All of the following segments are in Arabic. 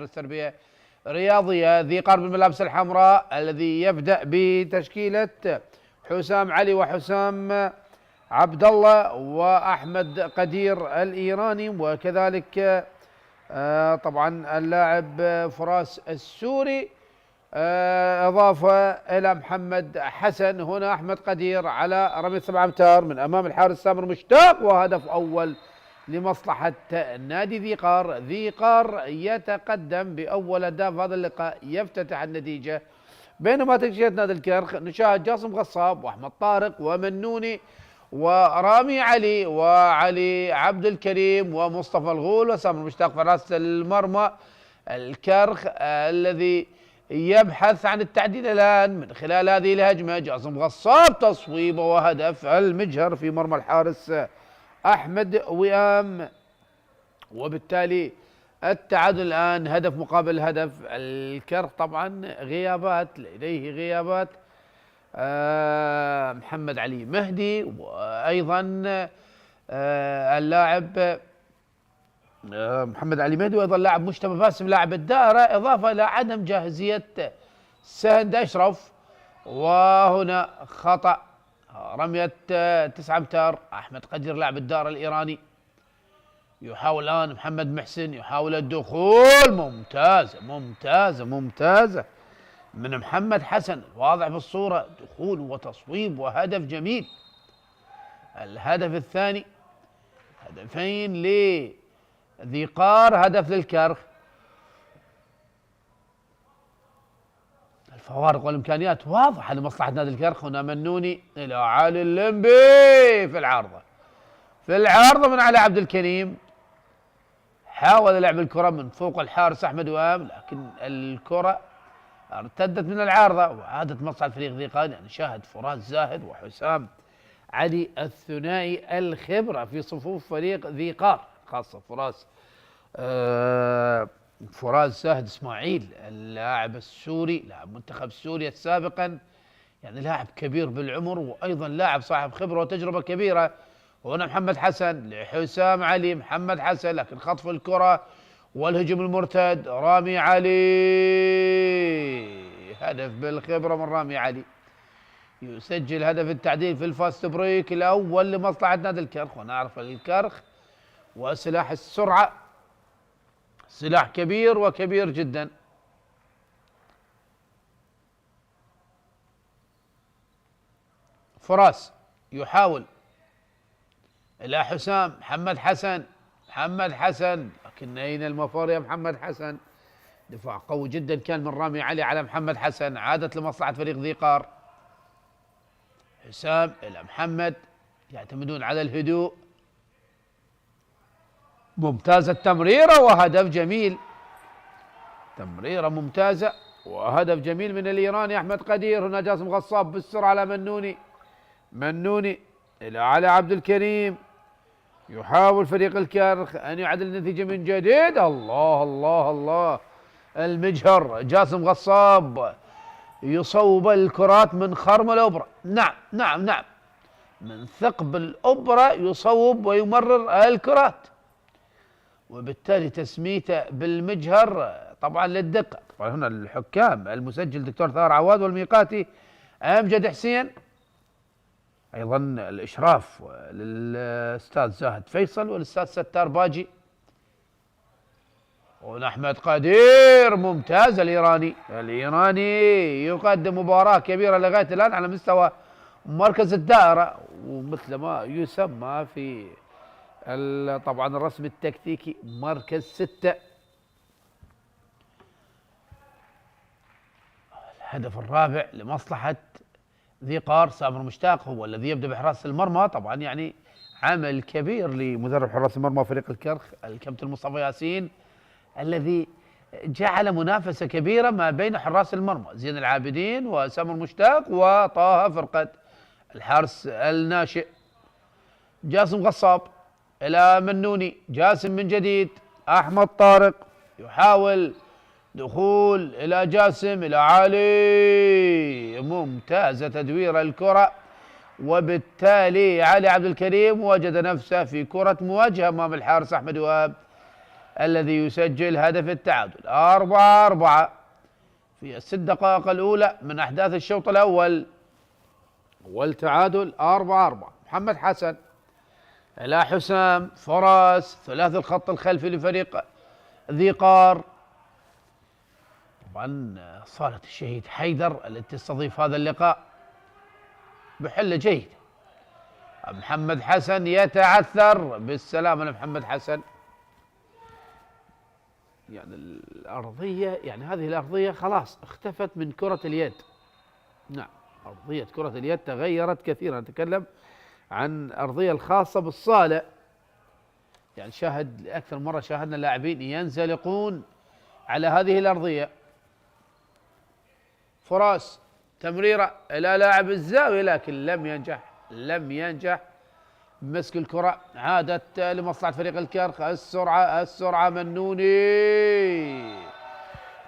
التربية رياضية ذي قرب الملابس الحمراء الذي يبدأ بتشكيلة حسام علي وحسام عبد الله وأحمد قدير الإيراني، وكذلك طبعا اللاعب فراس السوري، إضافة إلى محمد حسن. هنا أحمد قدير على رمي 7 أمتار من أمام الحارس سامر مشتاق، وهدف أول لمصلحة نادي ذي قار. ذي قار يتقدم بأول أهداف هذا اللقاء، يفتتح النتيجة. بينما تجهيز نادي الكرخ نشاهد جاسم غصاب وأحمد طارق ومنوني ورامي علي وعلي عبد الكريم ومصطفى الغول وسامر مشتاق في حراسة المرمى. الكرخ الذي يبحث عن التعديل الآن من خلال هذه الهجمة. جاسم غصاب تصويبه وهدف المجهر في مرمى الحارس أحمد وئام، وبالتالي التعادل الآن هدف مقابل هدف. الكرخ طبعا غيابات، لديه غيابات محمد علي مهدي، وأيضا اللاعب محمد علي مهدي، وأيضا لاعب مجتبى باسم لاعب الدائرة، إضافة إلى عدم جاهزية سهند أشرف. وهنا خطأ، رمية 9 أمتار. أحمد قدير لاعب الدائرة الإيراني يحاول الآن محمد محسن، يحاول الدخول. ممتازة ممتازة ممتازة من محمد حسن، واضح في الصورة، دخول وتصويب وهدف جميل. الهدف الثاني، هدفين لذي قار، هدف للكرخ. الفوارق والامكانيات واضحه لمصلحه نادي الكرخ. هنا منوني الى علي اللمبي في العارضه، من علي عبد الكريم، حاول لعب الكره من فوق الحارس احمد وهاب، لكن الكره ارتدت من العارضه وعادت مصلحه فريق ذي قار. يعني شاهد فراس زاهد وحسام علي الثنائي الخبره في صفوف فريق ذي قار، خاصه فراس زاهد اسماعيل اللاعب السوري، لاعب منتخب سوريا سابقا، يعني لاعب كبير بالعمر وايضا لاعب صاحب خبره وتجربه كبيره. وهنا محمد حسن لحسام علي، محمد حسن لكن خطف الكره والهجوم المرتد. رامي علي، هدف بالخبره من رامي علي، يسجل هدف التعديل في الفاست بريك الاول لمصلحه نادي الكرخ. ونعرف الكرخ وسلاح السرعه سلاح كبير وكبير جدا. فراس يحاول الى حسام، محمد حسن لكن اين المفر يا محمد حسن؟ دفاع قوي جدا كان من رامي علي على محمد حسن، عادت لمصلحه فريق ذي قار. حسام الى محمد، يعتمدون على الهدوء. ممتازة التمريرة وهدف جميل، تمريرة ممتازة وهدف جميل من الإيراني أحمد قدير. هنا جاسم غصاب بالسرعة على منوني إلى علي عبد الكريم، يحاول فريق الكرخ أن يعدل النتيجة من جديد. الله الله الله، المجهر جاسم غصاب يصوب الكرات من خرم الأوبرا. نعم من ثقب الأوبرا يصوب ويمرر الكرات، وبالتالي تسميته بالمجهر طبعا للدقة. طبعا هنا الحكام المسجل دكتور ثار عواد والميقاتي أمجد حسين، أيضا الإشراف للأستاذ زاهد فيصل والأستاذ ستار باجي. وأحمد قدير ممتاز، الإيراني يقدم مباراة كبيرة لغاية الآن على مستوى مركز الدائرة، ومثل ما يسمى في طبعا الرسم التكتيكي مركز 6. الهدف الرابع لمصلحة ذي قار، سامر مشتاق هو الذي يبدأ بحراسة المرمى. طبعا يعني عمل كبير لمدرب حراس المرمى فريق الكرخ الكابتن مصطفى ياسين، الذي جعل منافسة كبيرة ما بين حراس المرمى زين العابدين وسامر مشتاق وطه فرقد الحارس الناشئ. جاسم غصاب إلى منوني، جاسم من جديد، أحمد طارق يحاول دخول إلى جاسم إلى علي، ممتازة تدوير الكرة، وبالتالي علي عبد الكريم وجد نفسه في كرة مواجهة أمام الحارس أحمد وهاب الذي يسجل هدف التعادل. 4-4 في الست دقائق الأولى من أحداث الشوط الأول، والتعادل 4-4. محمد حسن إلى حسام، فرص ثلاثي الخط الخلفي لفريق ذي قار. طبعا صالة الشهيد حيدر التي تستضيف هذا اللقاء بحلة جيد. محمد حسن يتعثر، بالسلامة لمحمد حسن. يعني الأرضية، يعني هذه الأرضية خلاص اختفت من كرة اليد. نعم، أرضية كرة اليد تغيرت كثيرا. نتكلم عن الأرضية الخاصة بالصالة. يعني شاهد لأكثر مرة شاهدنا اللاعبين ينزلقون على هذه الأرضية. فراس تمريرة إلى لاعب الزاوية، لكن لم ينجح بمسك الكرة. عادت لمصلحة فريق الكرخ. السرعة منوني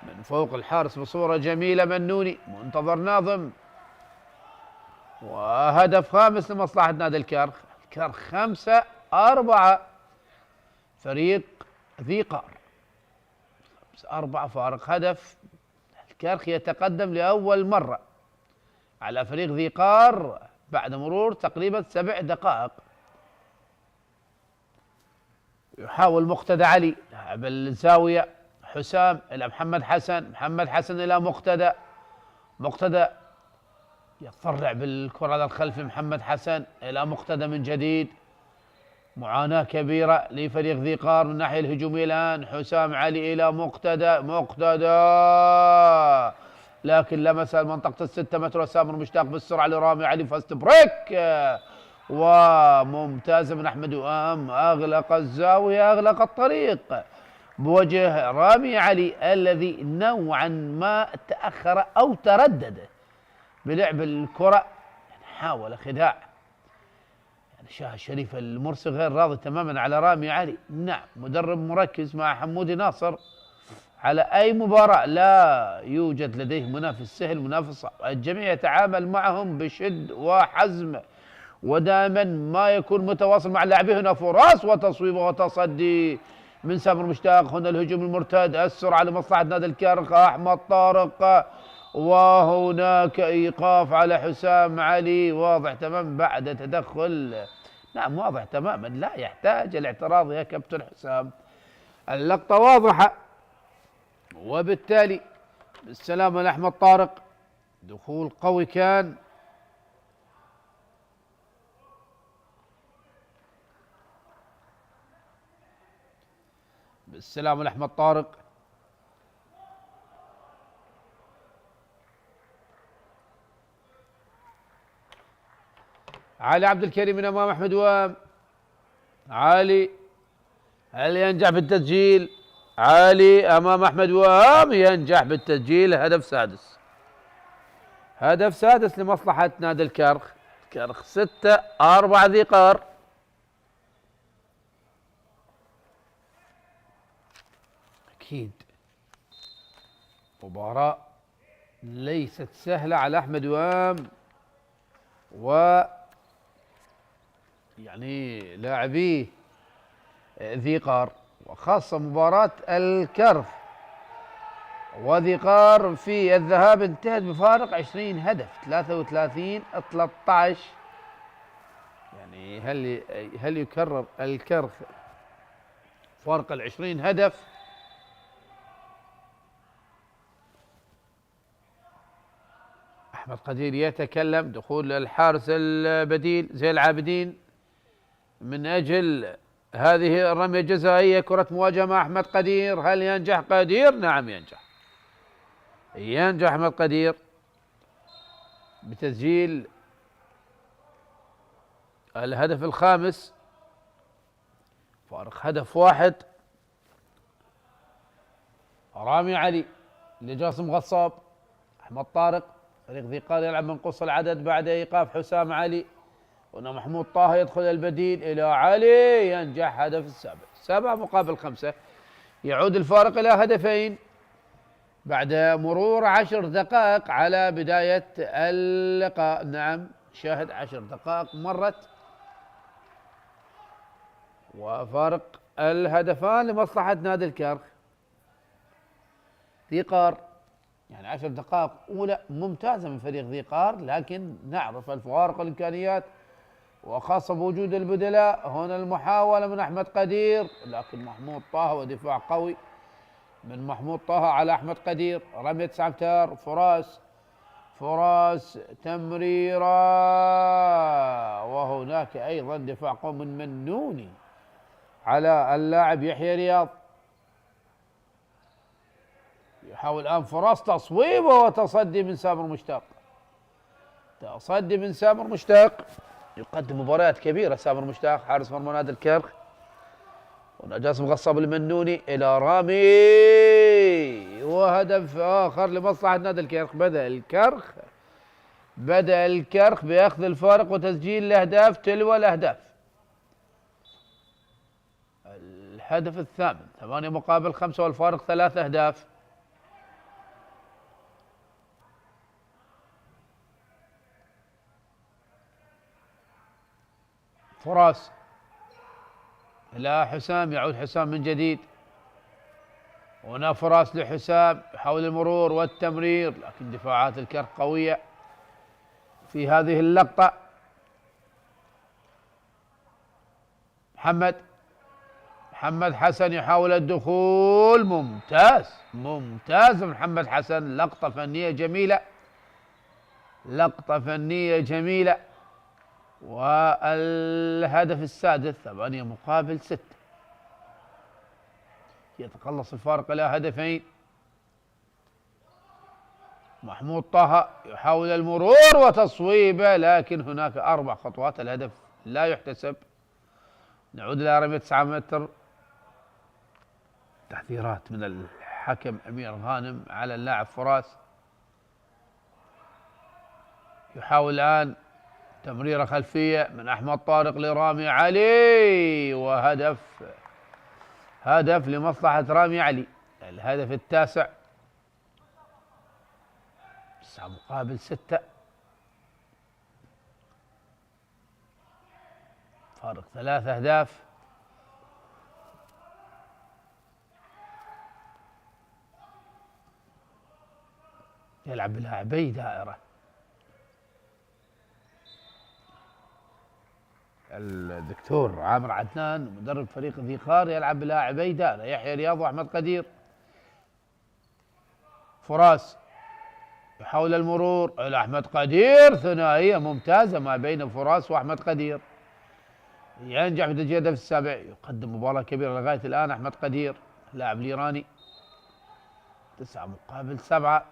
من فوق الحارس بصورة جميلة. منوني منتظر ناظم، وهدف خامس لمصلحة نادي الكرخ. الكرخ 5-4 فريق ذي قار. 5-4 فارق هدف. الكرخ يتقدم لأول مرة على فريق ذي قار بعد مرور تقريبا 7 دقائق. يحاول مقتدى علي لاعب الزاوية. حسام إلى محمد حسن، محمد حسن إلى مقتدى يتطلع بالكرة للخلف. محمد حسن إلى مقتدى من جديد. معاناة كبيرة لفريق ذي قار من الناحية الهجومية الآن. حسام علي إلى مقتدى لكن لمس منطقة ال6 متر. وسامر مشتاق بالسرعة لرامي علي. فاست بريك وممتازة من أحمد وام. أغلق الزاوية، أغلق الطريق بوجه رامي علي الذي نوعا ما تأخر أو تردد بلعب الكرة. يعني حاول خداع. يعني شاه الشريف المرسي غير راضي تماما على رامي علي. نعم، مدرب مركز مع حمودي ناصر على أي مباراة لا يوجد لديه منافس سهل، منافس صعب. الجميع يتعامل معهم بشد وحزم، ودائما ما يكون متواصل مع لاعبيه. هنا فرص وتصويب وتصدي من سامر مشتاق. هنا الهجوم المرتد. السرعة لمصلحة نادي الكرخ. أحمد طارق، وهناك إيقاف على حسام علي واضح تماما بعد تدخل. نعم، واضح تماما لا يحتاج الاعتراض يا كابتن حسام. اللقطة واضحة، وبالتالي بالسلامة لأحمد طارق. دخول قوي كان. بالسلامة لأحمد طارق. علي عبد الكريم من أمام أحمد وام. علي هل ينجح بالتسجيل؟ علي أمام أحمد وام ينجح بالتسجيل. هدف سادس لمصلحة نادي الكرخ. الكرخ 6-4 ذي قار. أكيد مباراة ليست سهلة على أحمد وام يعني لاعبيه ذي قار، وخاصة مباراة الكرخ وذي قار في الذهاب انتهت بفارق 20 هدف، 33-13. يعني هل يكرر الكرخ فارق 20 هدف؟ أحمد قدير يتكلم. دخول الحارس البديل زين العابدين من أجل هذه الرمية الجزائية. كرة مواجهة مع أحمد قدير. هل ينجح قدير؟ نعم ينجح أحمد قدير بتسجيل الهدف الخامس. فارق هدف واحد. رامي علي لجاسم غصاب. أحمد طارق. فريق ذي قار يلعب من قص العدد بعد إيقاف حسام علي. هنا محمود طه يدخل البديل إلى علي. ينجح هدف السابع. 7-5. يعود الفارق إلى هدفين بعد مرور 10 دقائق على بداية اللقاء. نعم، شاهد 10 دقائق مرت وفارق الهدفان لمصلحة نادي الكرخ. ذي قار يعني 10 دقائق أولى ممتازة من فريق ذي قار، لكن نعرف الفوارق الإمكانيات وخاصة بوجود البدلاء. هنا المحاولة من أحمد قدير، لكن محمود طه ودفاع قوي من محمود طه على أحمد قدير. رمية 9 أمتار. فراس تمريرة، وهناك أيضا دفاع قوي من منوني على اللاعب يحيى رياض. يحاول الآن فراس تصويبه وتصدي من سامر مشتاق. تصدي من سامر مشتاق، يقدم مباريات كبيرة سامر مشتاق حارس مرمى نادي الكرخ. ونجاس مغصب المنوني إلى رامي، وهدف آخر لمصلحة نادي الكرخ. بدأ الكرخ بأخذ الفارق وتسجيل الأهداف تلو الأهداف. الهدف الثامن 8 مقابل 5 والفارق 3 أهداف. فراس إلى حسام، يعود حسام من جديد. هنا فراس لحسام يحاول المرور والتمرير، لكن دفاعات الكرخ قوية في هذه اللقطة. محمد حسن يحاول الدخول. ممتاز محمد حسن، لقطة فنية جميلة. والهدف السادس 8 مقابل 6. يتقلص الفارق إلى هدفين. محمود طه يحاول المرور وتصويبه، لكن هناك 4 خطوات، الهدف لا يحتسب. نعود إلى رمية 9 متر. تحذيرات من الحكم أمير غانم على اللاعب فراس. يحاول الآن تمريرة خلفية من أحمد طارق لرامي علي، هدف لمصلحة رامي علي. الهدف التاسع 9 مقابل 6، فارق 3 أهداف. يلعب بلاعبي دائرة. الدكتور عامر عدنان مدرب فريق ذي قار يلعب بلاعبي دائرة، يحيى رياض وأحمد قدير. فراس يحاول المرور إلى أحمد قدير، ثنائية ممتازة ما بين فراس وأحمد قدير. ينجح في تسجيل الهدف السابع. يقدم مباراة كبيرة لغاية الآن أحمد قدير لاعب الإيراني. 9 مقابل 7،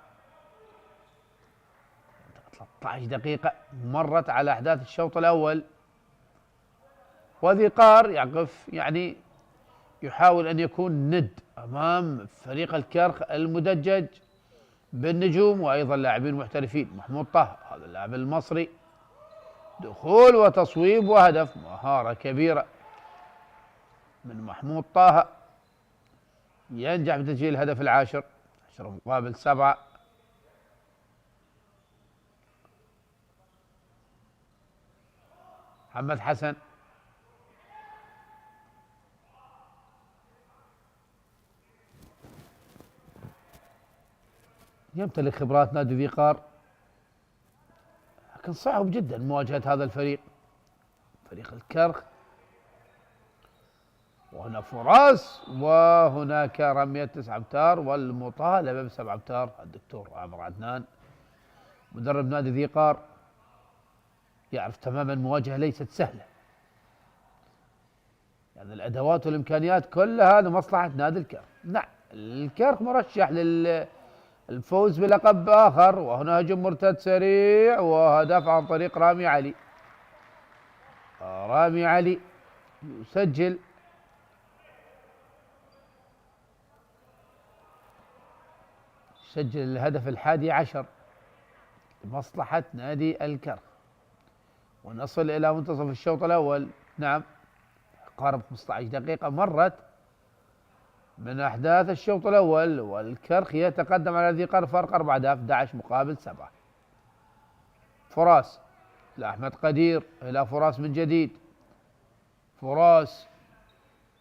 13 دقيقة مرت على أحداث الشوط الأول. وذي قار يقف يعني يحاول أن يكون ند أمام فريق الكرخ المدجج بالنجوم وأيضا لاعبين محترفين. محمود طه هذا اللاعب المصري، دخول وتصويب وهدف، مهارة كبيرة من محمود طه. ينجح بتسجيل الهدف العاشر. 10 مقابل 7. محمد حسن يمتلك خبرات نادي ذي قار، لكن صعب جدا مواجهة هذا الفريق، فريق الكرخ. وهنا فراس، وهناك رمية 9 أمتار والمطالبة ب7 أمتار. الدكتور عامر عدنان مدرب نادي ذي قار يعرف تماما المواجهة ليست سهلة، يعني الأدوات والإمكانيات كلها لمصلحة نادي الكرخ. نعم الكرخ مرشح للفوز بلقب آخر. وهنا هجوم مرتد سريع وهدف عن طريق رامي علي يسجل الهدف 11 لمصلحة نادي الكرخ. ونصل إلى منتصف الشوط الأول. نعم قارب 15 دقيقة مرت من أحداث الشوط الأول، والكرخ يتقدم على ذي قار فرق 4 أهداف. 11 مقابل 7. فراس لأحمد قدير، إلى فراس من جديد. فراس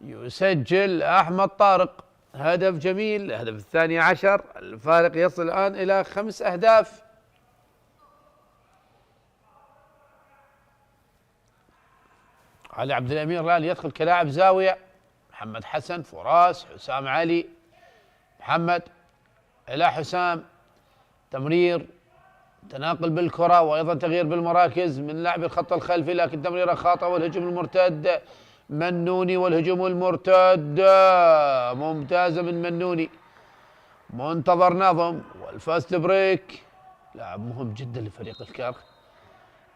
يسجل أحمد طارق هدف جميل، الهدف الثاني عشر، الفارق يصل الآن إلى 5 أهداف. علي عبد الأمير الآن يدخل كلاعب زاوية، محمد حسن، فراس، حسام علي، محمد إلى حسام، تمرير، تناقل بالكرة وأيضا تغيير بالمراكز من لاعب الخط الخلفي، لكن تمريرة خاطئة والهجوم المرتد منوني، والهجوم المرتد ممتازة من منوني، منتظر نظم والفاست بريك، لاعب مهم جدا لفريق الكرخ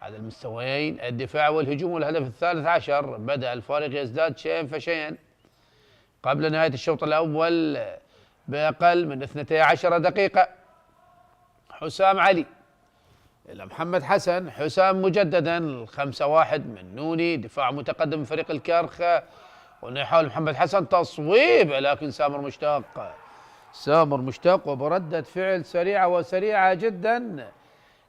على المستويين الدفاع والهجوم. والهدف الثالث عشر، بدأ الفارق يزداد شيئا فشيئا قبل نهاية الشوط الأول بأقل من 12 دقيقة. حسام علي إلى محمد حسن، حسام مجددا، 5-1 من نوني، دفاع متقدم من فريق الكرخ، ويحاول محمد حسن تصويب، لكن سامر مشتاق وبردة فعل سريعة جدا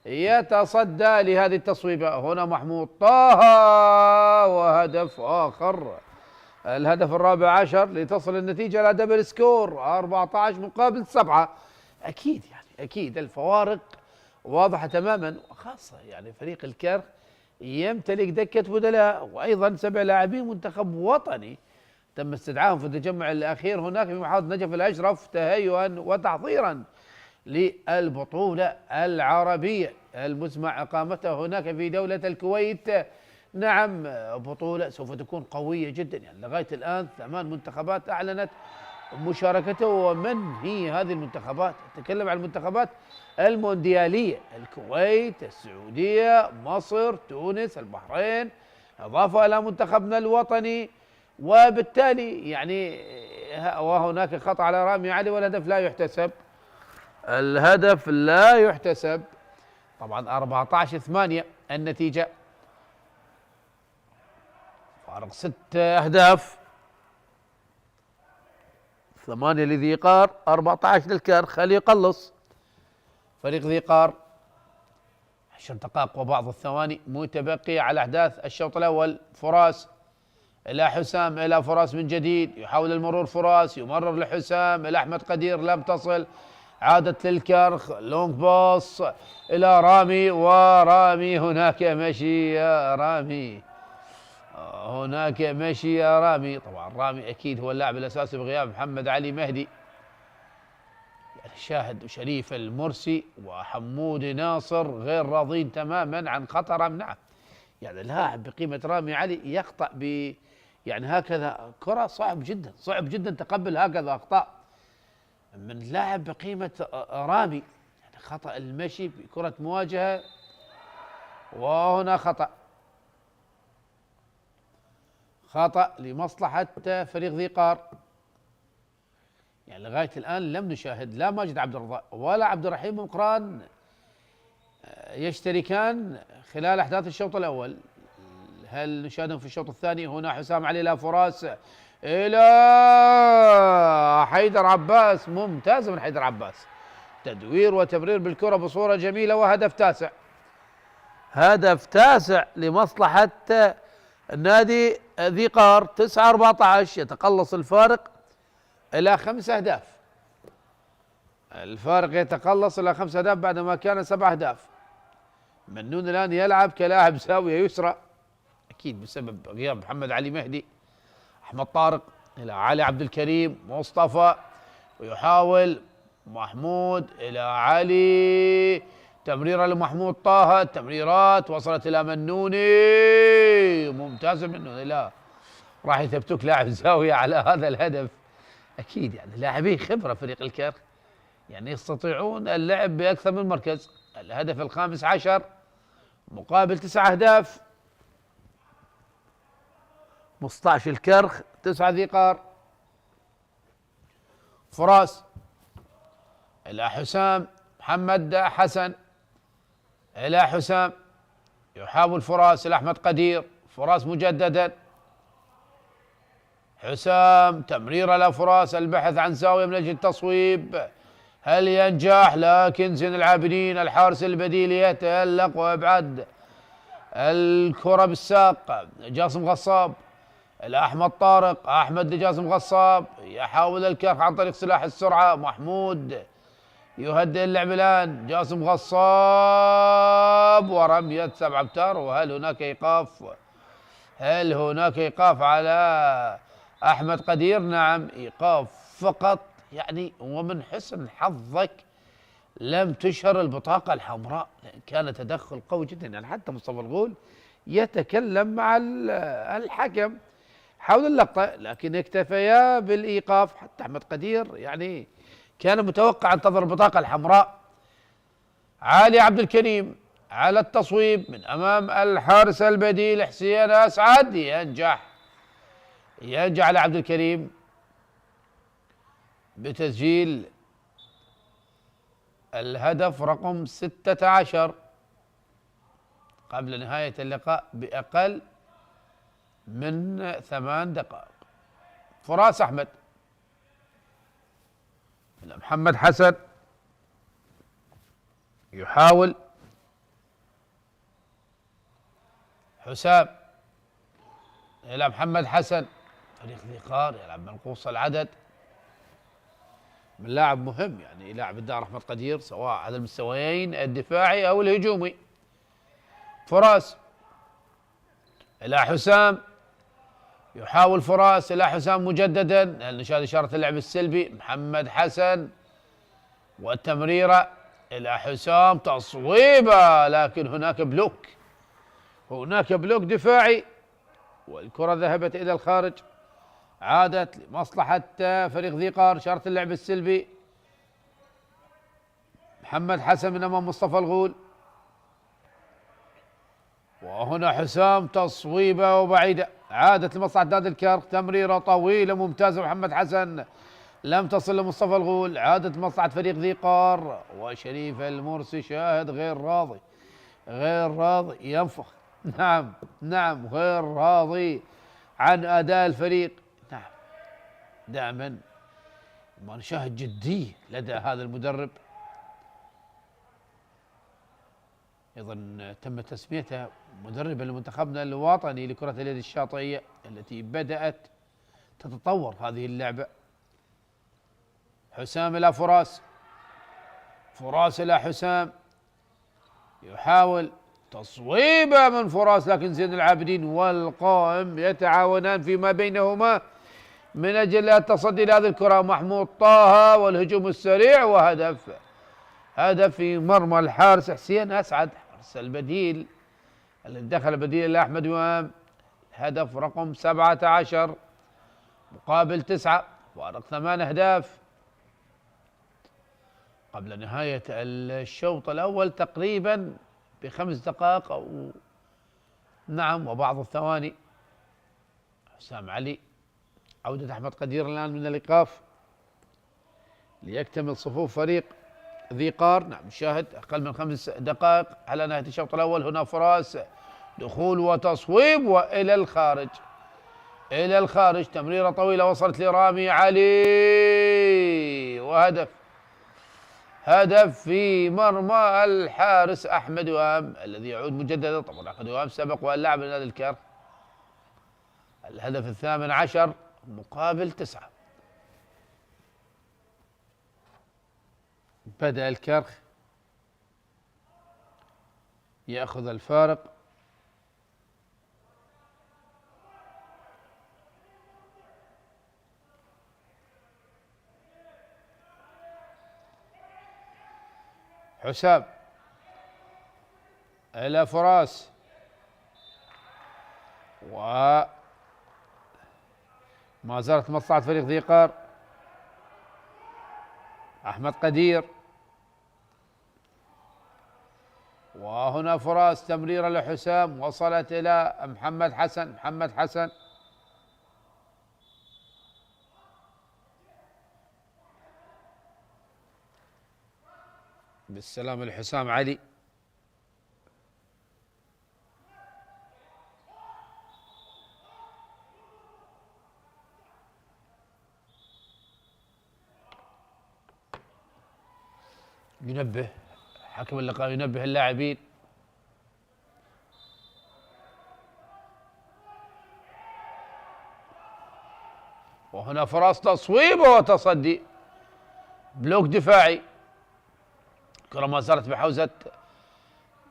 يتصدى لهذه التصويبة. هنا محمود طه وهدف آخر، الهدف الرابع عشر، لتصل النتيجة إلى دبل سكور 14-7. أكيد الفوارق واضحة تماما، وخاصة يعني فريق الكرخ يمتلك دكة بدلاء وأيضا 7 لاعبين منتخب وطني تم استدعائهم في التجمع الأخير هناك في محافظة نجف الأشرف تهيئا وتحضيرا للبطولة العربية المزمع إقامتها هناك في دولة الكويت. نعم، بطولة سوف تكون قوية جدا، يعني لغاية الآن 8 منتخبات أعلنت مشاركته. ومن هي هذه المنتخبات؟ أتكلم عن المنتخبات المونديالية: الكويت، السعودية، مصر، تونس، البحرين، إضافة إلى منتخبنا الوطني. وبالتالي يعني وهناك خطأ على رامي علي والهدف لا يحتسب، الهدف لا يحتسب. طبعا 14-8 النتيجة، فارق 6 أهداف، 8 لذي قار، 14 للكرخ. خليه يقلص فريق ذي قار. 10 دقائق وبعض الثواني متبقية على أحداث الشوط الأول. فراس إلى حسام، إلى فراس من جديد، يحاول المرور فراس، يمرر لحسام، إلى أحمد قدير، لم تصل، عادت للكرخ، لونج باص إلى رامي، ورامي هناك مشي يا رامي، هناك مشي يا رامي. طبعا رامي أكيد هو اللاعب الأساسي بغياب محمد علي مهدي، يعني شاهد شريف المرسي وحمود ناصر غير راضين تماما عن خطر. نعم، يعني لاعب بقيمة رامي علي يخطأ يعني هكذا كرة، صعب جدا تقبل هكذا أخطاء من لاعب بقيمة رامي، يعني خطأ المشي بكرة مواجهة، وهنا خطأ لمصلحة فريق ذي قار. يعني لغاية الآن لم نشاهد لا ماجد عبد الرضا ولا عبد الرحيم مقران يشتركان خلال أحداث الشوط الأول. هل نشاهدهم في الشوط الثاني؟ هنا حسام علي إلى فراس، إلى حيدر عباس، ممتاز من حيدر عباس، تدوير وتمرير بالكرة بصورة جميلة، هدف تاسع لمصلحة النادي ذي قار. 9-14 يتقلص الفارق إلى 5 أهداف، الفارق يتقلص إلى 5 أهداف بعدما كان 7 أهداف. منون الآن يلعب كلاعب زاوية يسرى، أكيد بسبب غياب محمد علي مهدي. أحمد طارق إلى علي عبد الكريم، مصطفى، ويحاول محمود إلى علي، تمريرة لمحمود طه، التمريرات وصلت إلى منوني، ممتازة منوني، لا راح يثبتوك لاعب زاوية على هذا الهدف. أكيد يعني لاعبي خبرة فريق الكرخ، يعني يستطيعون اللعب بأكثر من مركز. الهدف الخامس عشر مقابل 9 أهداف، 15 الكرخ، 9 ذي قار. فراس إلى حسام، محمد حسن إلى حسام، يحاول فراس إلى أحمد قدير، فراس مجددا، حسام، تمريرة لفراس، البحث عن زاوية من أجل التصويب، هل ينجح؟ لكن زين العابدين الحارس البديل يتألق ويبعد الكرة بالساق. جاسم غصاب إلى أحمد طارق، أحمد لجاسم غصاب، يحاول الكرخ عن طريق سلاح السرعة. محمود يهدئ اللعب الآن، جاسم غصاب ورمية 7 أمتار. وهل هناك إيقاف؟ هل هناك إيقاف على أحمد قدير؟ نعم، إيقاف فقط. يعني ومن حسن حظك لم تشهر البطاقة الحمراء، كان تدخل قوي جدا. يعني حتى مصطفى الغول يتكلم مع الحكم حول اللقطة، لكن اكتفيا بالإيقاف. حتى أحمد قدير يعني كان متوقع أن تظهر البطاقة الحمراء. علي عبد الكريم على التصويب من أمام الحارس البديل حسين أسعد. ينجح علي عبد الكريم بتسجيل الهدف رقم 16 قبل نهاية اللقاء بأقل من 8 دقائق. فراس أحمد إلى محمد حسن، يحاول حسام إلى محمد حسن. فريق ذيقار يلعب منقوص العدد من لاعب مهم، يعني لاعب الدار أحمد قدير سواء على المستويين الدفاعي أو الهجومي. فراس إلى حسام، يحاول فراس إلى حسام مجددا، نشاهد إشارة اللعب السلبي. محمد حسن والتمريرة إلى حسام، تصويبة، لكن هناك بلوك دفاعي والكرة ذهبت إلى الخارج، عادت لمصلحة فريق ذيقار. إشارة اللعب السلبي. محمد حسن من أمام مصطفى الغول، وهنا حسام تصويبة وبعيدة، عادت لمصلحة نادي الكرخ. تمريرة طويلة ممتازة محمد حسن، لم تصل لمصطفى الغول، عادت لمصلحة فريق ذيقار. وشريف المرسي شاهد غير راضي ينفخ. نعم غير راضي عن أداء الفريق. نعم، دائما ما نشاهد جدية لدى هذا المدرب. أيضا تم تسميته مدربا لمنتخبنا الوطني لكرة اليد الشاطئية التي بدأت تتطور هذه اللعبة. حسام إلى فراس إلى حسام، يحاول تصويبة من فراس، لكن زين العابدين والقائم يتعاونان فيما بينهما من أجل التصدي لهذه الكرة. محمود طه والهجوم السريع، وهدف في مرمى الحارس حسين أسعد، حارس البديل الذي دخل بديل لأحمد وهام. هدف رقم 17 مقابل 9، فارق 8 أهداف قبل نهاية الشوط الأول تقريبا ب5 دقائق أو نعم وبعض الثواني. حسام علي، عودة أحمد قدير الآن من الإيقاف ليكتمل صفوف فريق ذيقار. نعم، شاهد أقل من 5 دقائق على نهاية الشوط الأول. هنا فراس، دخول وتصويب وإلى الخارج. تمريرة طويلة وصلت لرامي علي، وهدف في مرمى الحارس أحمد وهام الذي يعود مجددا. طبعا أحمد وهام سبق واللاعب من نادي الكرخ. الهدف 18 مقابل 9. بدأ الكرخ يأخذ الفارق. حسام إلى فراس، وما زالت مصلحة فريق ذيقار. أحمد قدير، وهنا فراس، تمريرة لحسام وصلت إلى محمد حسن. بالسلامة لحسام علي. ينبه حكم اللقاء، ينبه اللاعبين وهنا فرص تصويب وتصدي، بلوك دفاعي. كرة ما زالت بحوزة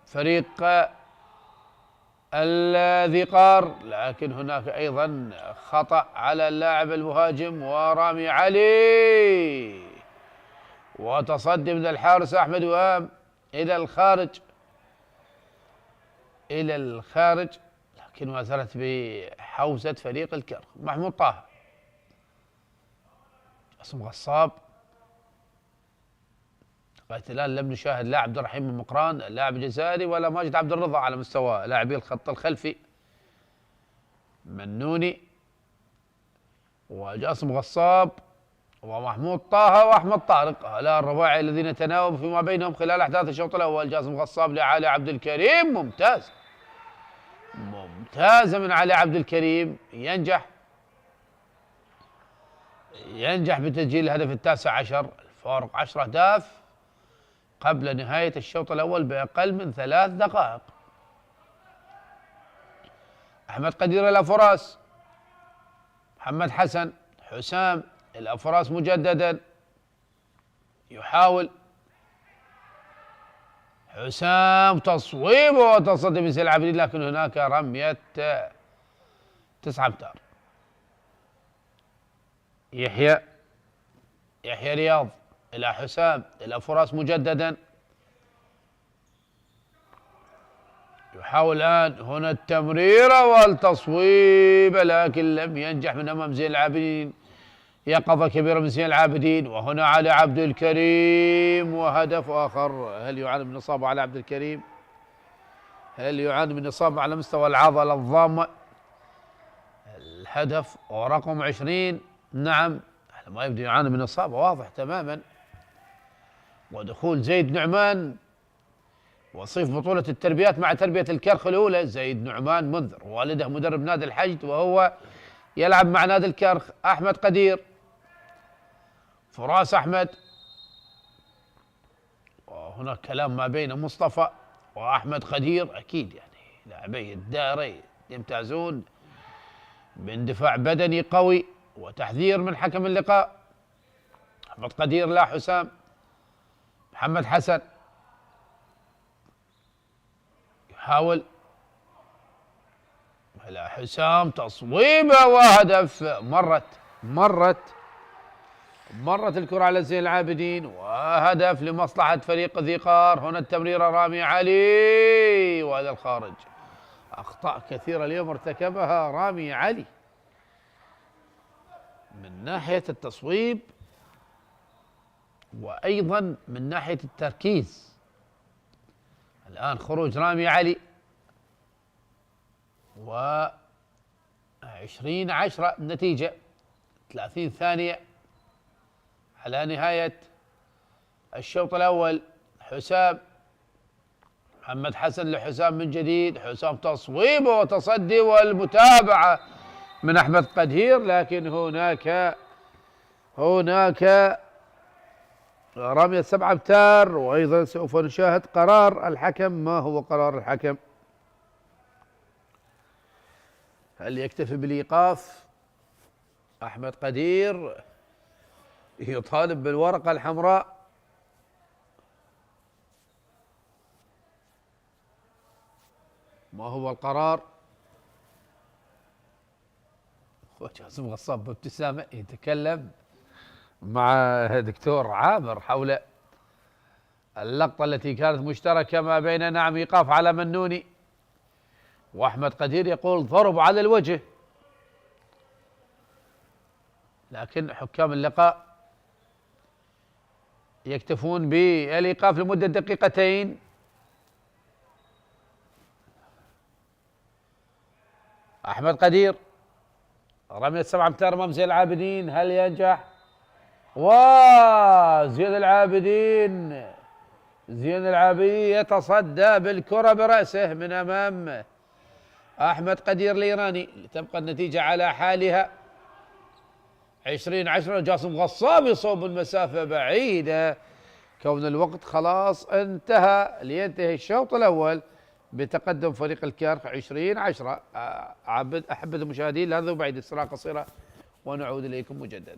فريق الذقار، لكن هناك أيضا خطأ على اللاعب المهاجم ورامي علي، وتصدي من الحارس أحمد وهام إلى الخارج إلى الخارج، لكن ما زالت بحوزة فريق الكرخ. محمود طه، اسم غصاب. لغاية الآن لم نشاهد لا عبد الرحيم المقران اللاعب الجزائري ولا ماجد عبد الرضا على مستوى لاعبي الخط الخلفي. منوني وجاسم غصاب ومحمود طه واحمد طارق، هؤلاء الرباعي الذين تناوبوا فيما بينهم خلال احداث الشوط الاول. جاسم غصاب لعلي عبد الكريم، ممتاز ممتازه من علي عبد الكريم، ينجح بتسجيل الهدف التاسع عشر، الفارق 10 أهداف قبل نهاية الشوط الأول بأقل من 3 دقائق. أحمد قدير الأفراس، محمد حسن، حسام الأفراس مجددا، يحاول حسام تصويب وتصدي من سيل العابدين، لكن هناك رمية 9 أمتار. يحيى رياض إلى حسام الأفراس مجددا، يحاول الآن هنا التمريرة والتصويب، لكن لم ينجح من أمام زين العابدين. يقظة كبيرة من زين العابدين، وهنا علي عبد الكريم وهدف آخر. هل يعاني من إصابة على عبد الكريم؟ هل يعاني من إصابة على مستوى العضلة الضامة؟ الهدف ورقم 20، نعم، ما يبدو يعاني من إصابة، واضح تماما. ودخول زيد نعمان وصيف بطولة التربيات مع تربية الكرخ الأولى، زيد نعمان منذر، والده مدرب نادي الحشد وهو يلعب مع نادي الكرخ. أحمد قدير، فراس أحمد، وهناك كلام ما بين مصطفى وأحمد قدير، أكيد يعني لاعبي الدائري يمتازون باندفاع بدني قوي وتحذير من حكم اللقاء. أحمد قدير لا حسام، محمد حسن يحاول لا حسام، تصويبه وهدف. مرت الكرة على زين العابدين، وهدف لمصلحة فريق ذقار. هنا التمريرة رامي علي وهذا الخارج. أخطاء كثيرة اليوم ارتكبها رامي علي من ناحية التصويب وأيضا من ناحية التركيز. الآن خروج رامي علي، و 20-10 النتيجة، 30 ثانية على نهاية الشوط الأول. حسام، محمد حسن لحسام من جديد، حسام تصويب وتصدي والمتابعة من أحمد قدير، لكن هناك رمية 7 أمتار. وأيضا سوف نشاهد قرار الحكم. ما هو قرار الحكم؟ هل يكتفي بالإيقاف؟ أحمد قدير يطالب بالورقة الحمراء. ما هو القرار؟ جاسم غصاب بابتسامة يتكلم مع دكتور عامر حول اللقطة التي كانت مشتركة ما بين، نعم، إيقاف على منوني، وأحمد قدير يقول ضرب على الوجه، لكن حكام اللقاء يكتفون بالإيقاف لمدة 2 دقيقتين. أحمد قدير رمية 7 أمتار أمام زين العابدين، هل ينجح؟ وزين العابدين يتصدى بالكرة برأسه من أمام أحمد قدير الإيراني، لتبقى النتيجة على حالها 20-10. جاسم غصاب يصوب من مسافة بعيدة، كون الوقت خلاص انتهى، لينتهي الشوط الأول بتقدم فريق الكرخ 20-10. أحبة المشاهدين، لهذا بعد استراحة قصيرة ونعود إليكم مجددا.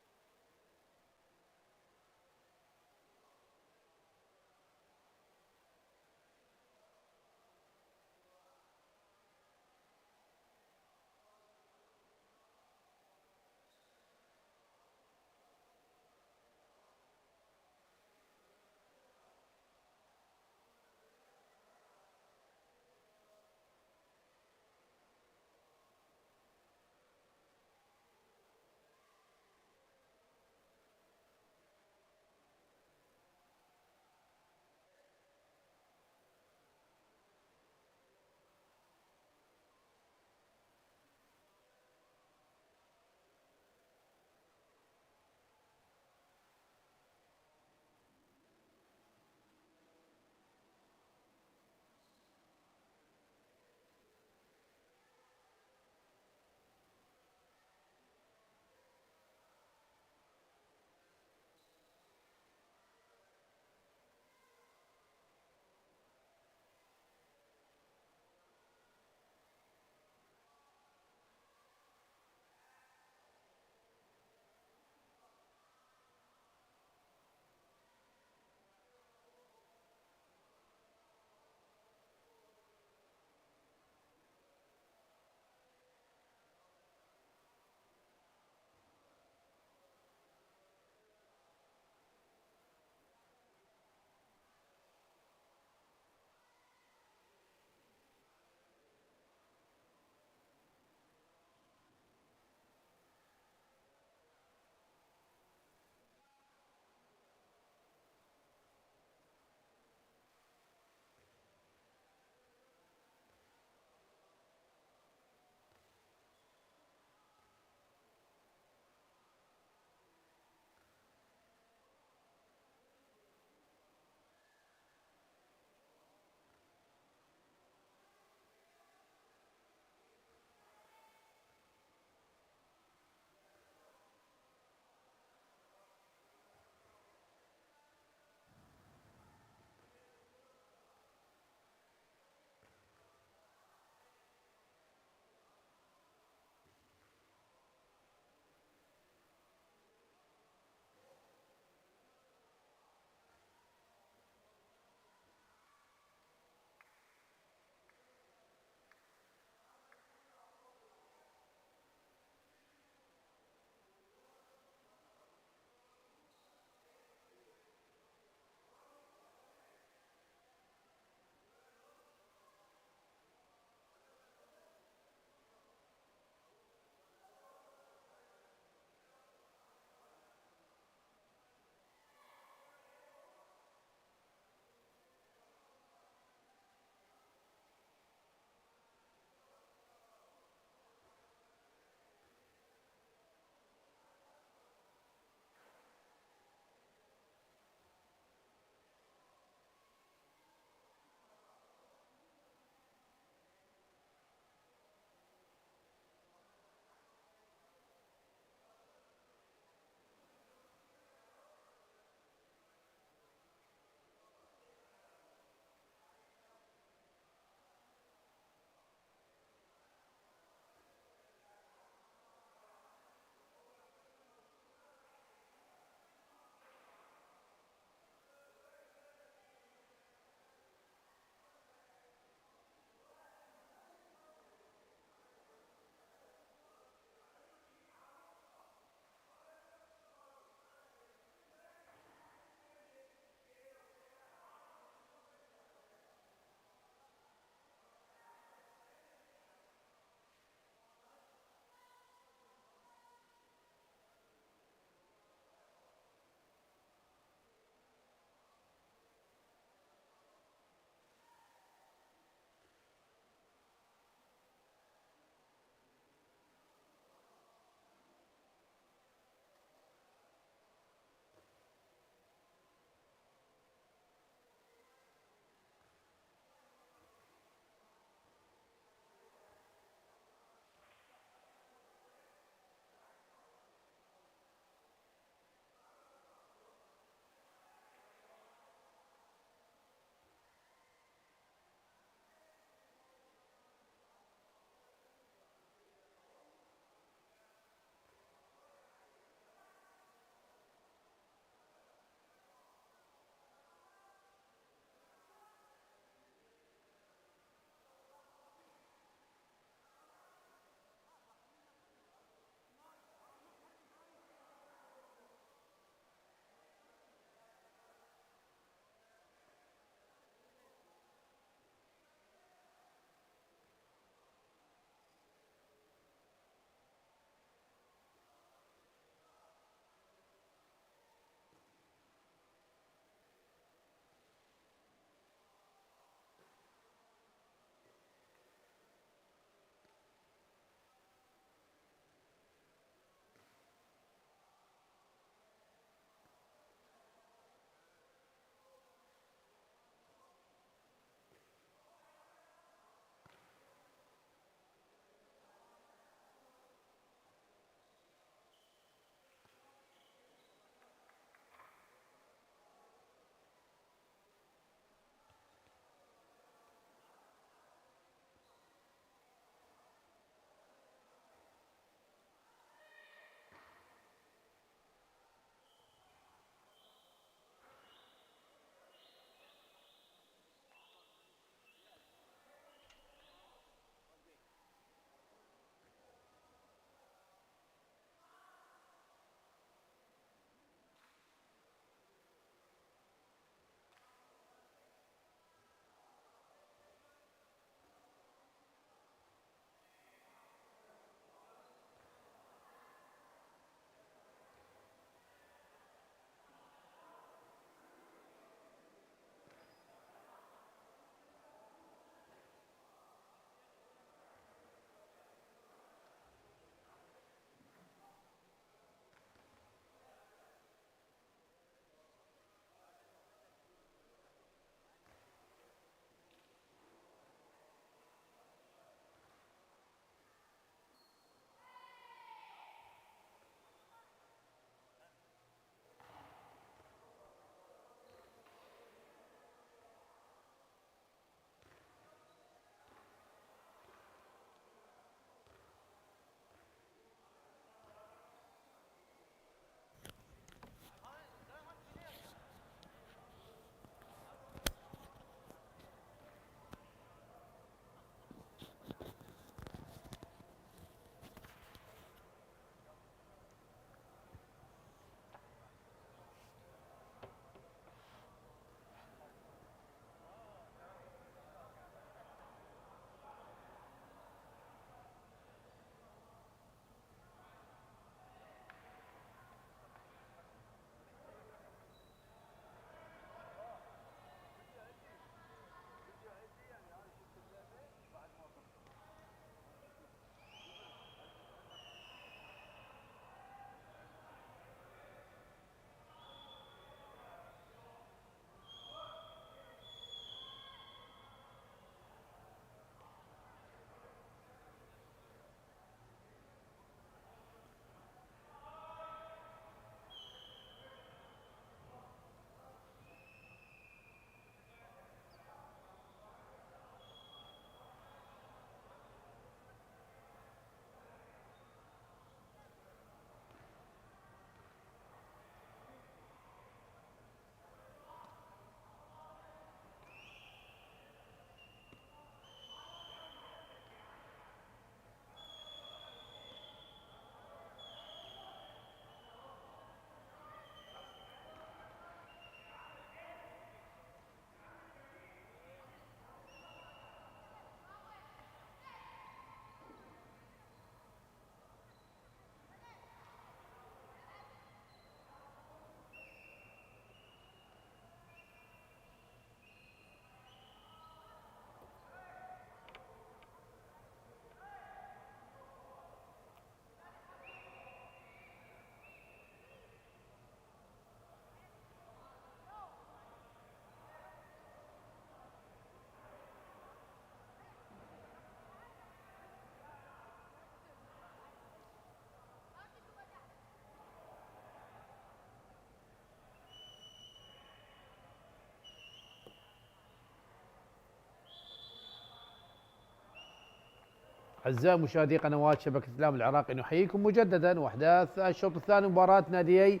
أعزائي مشاهدي قنوات شبكة الإعلام العراقي، نحييكم مجددا وأحداث الشوط الثاني مباراة ناديي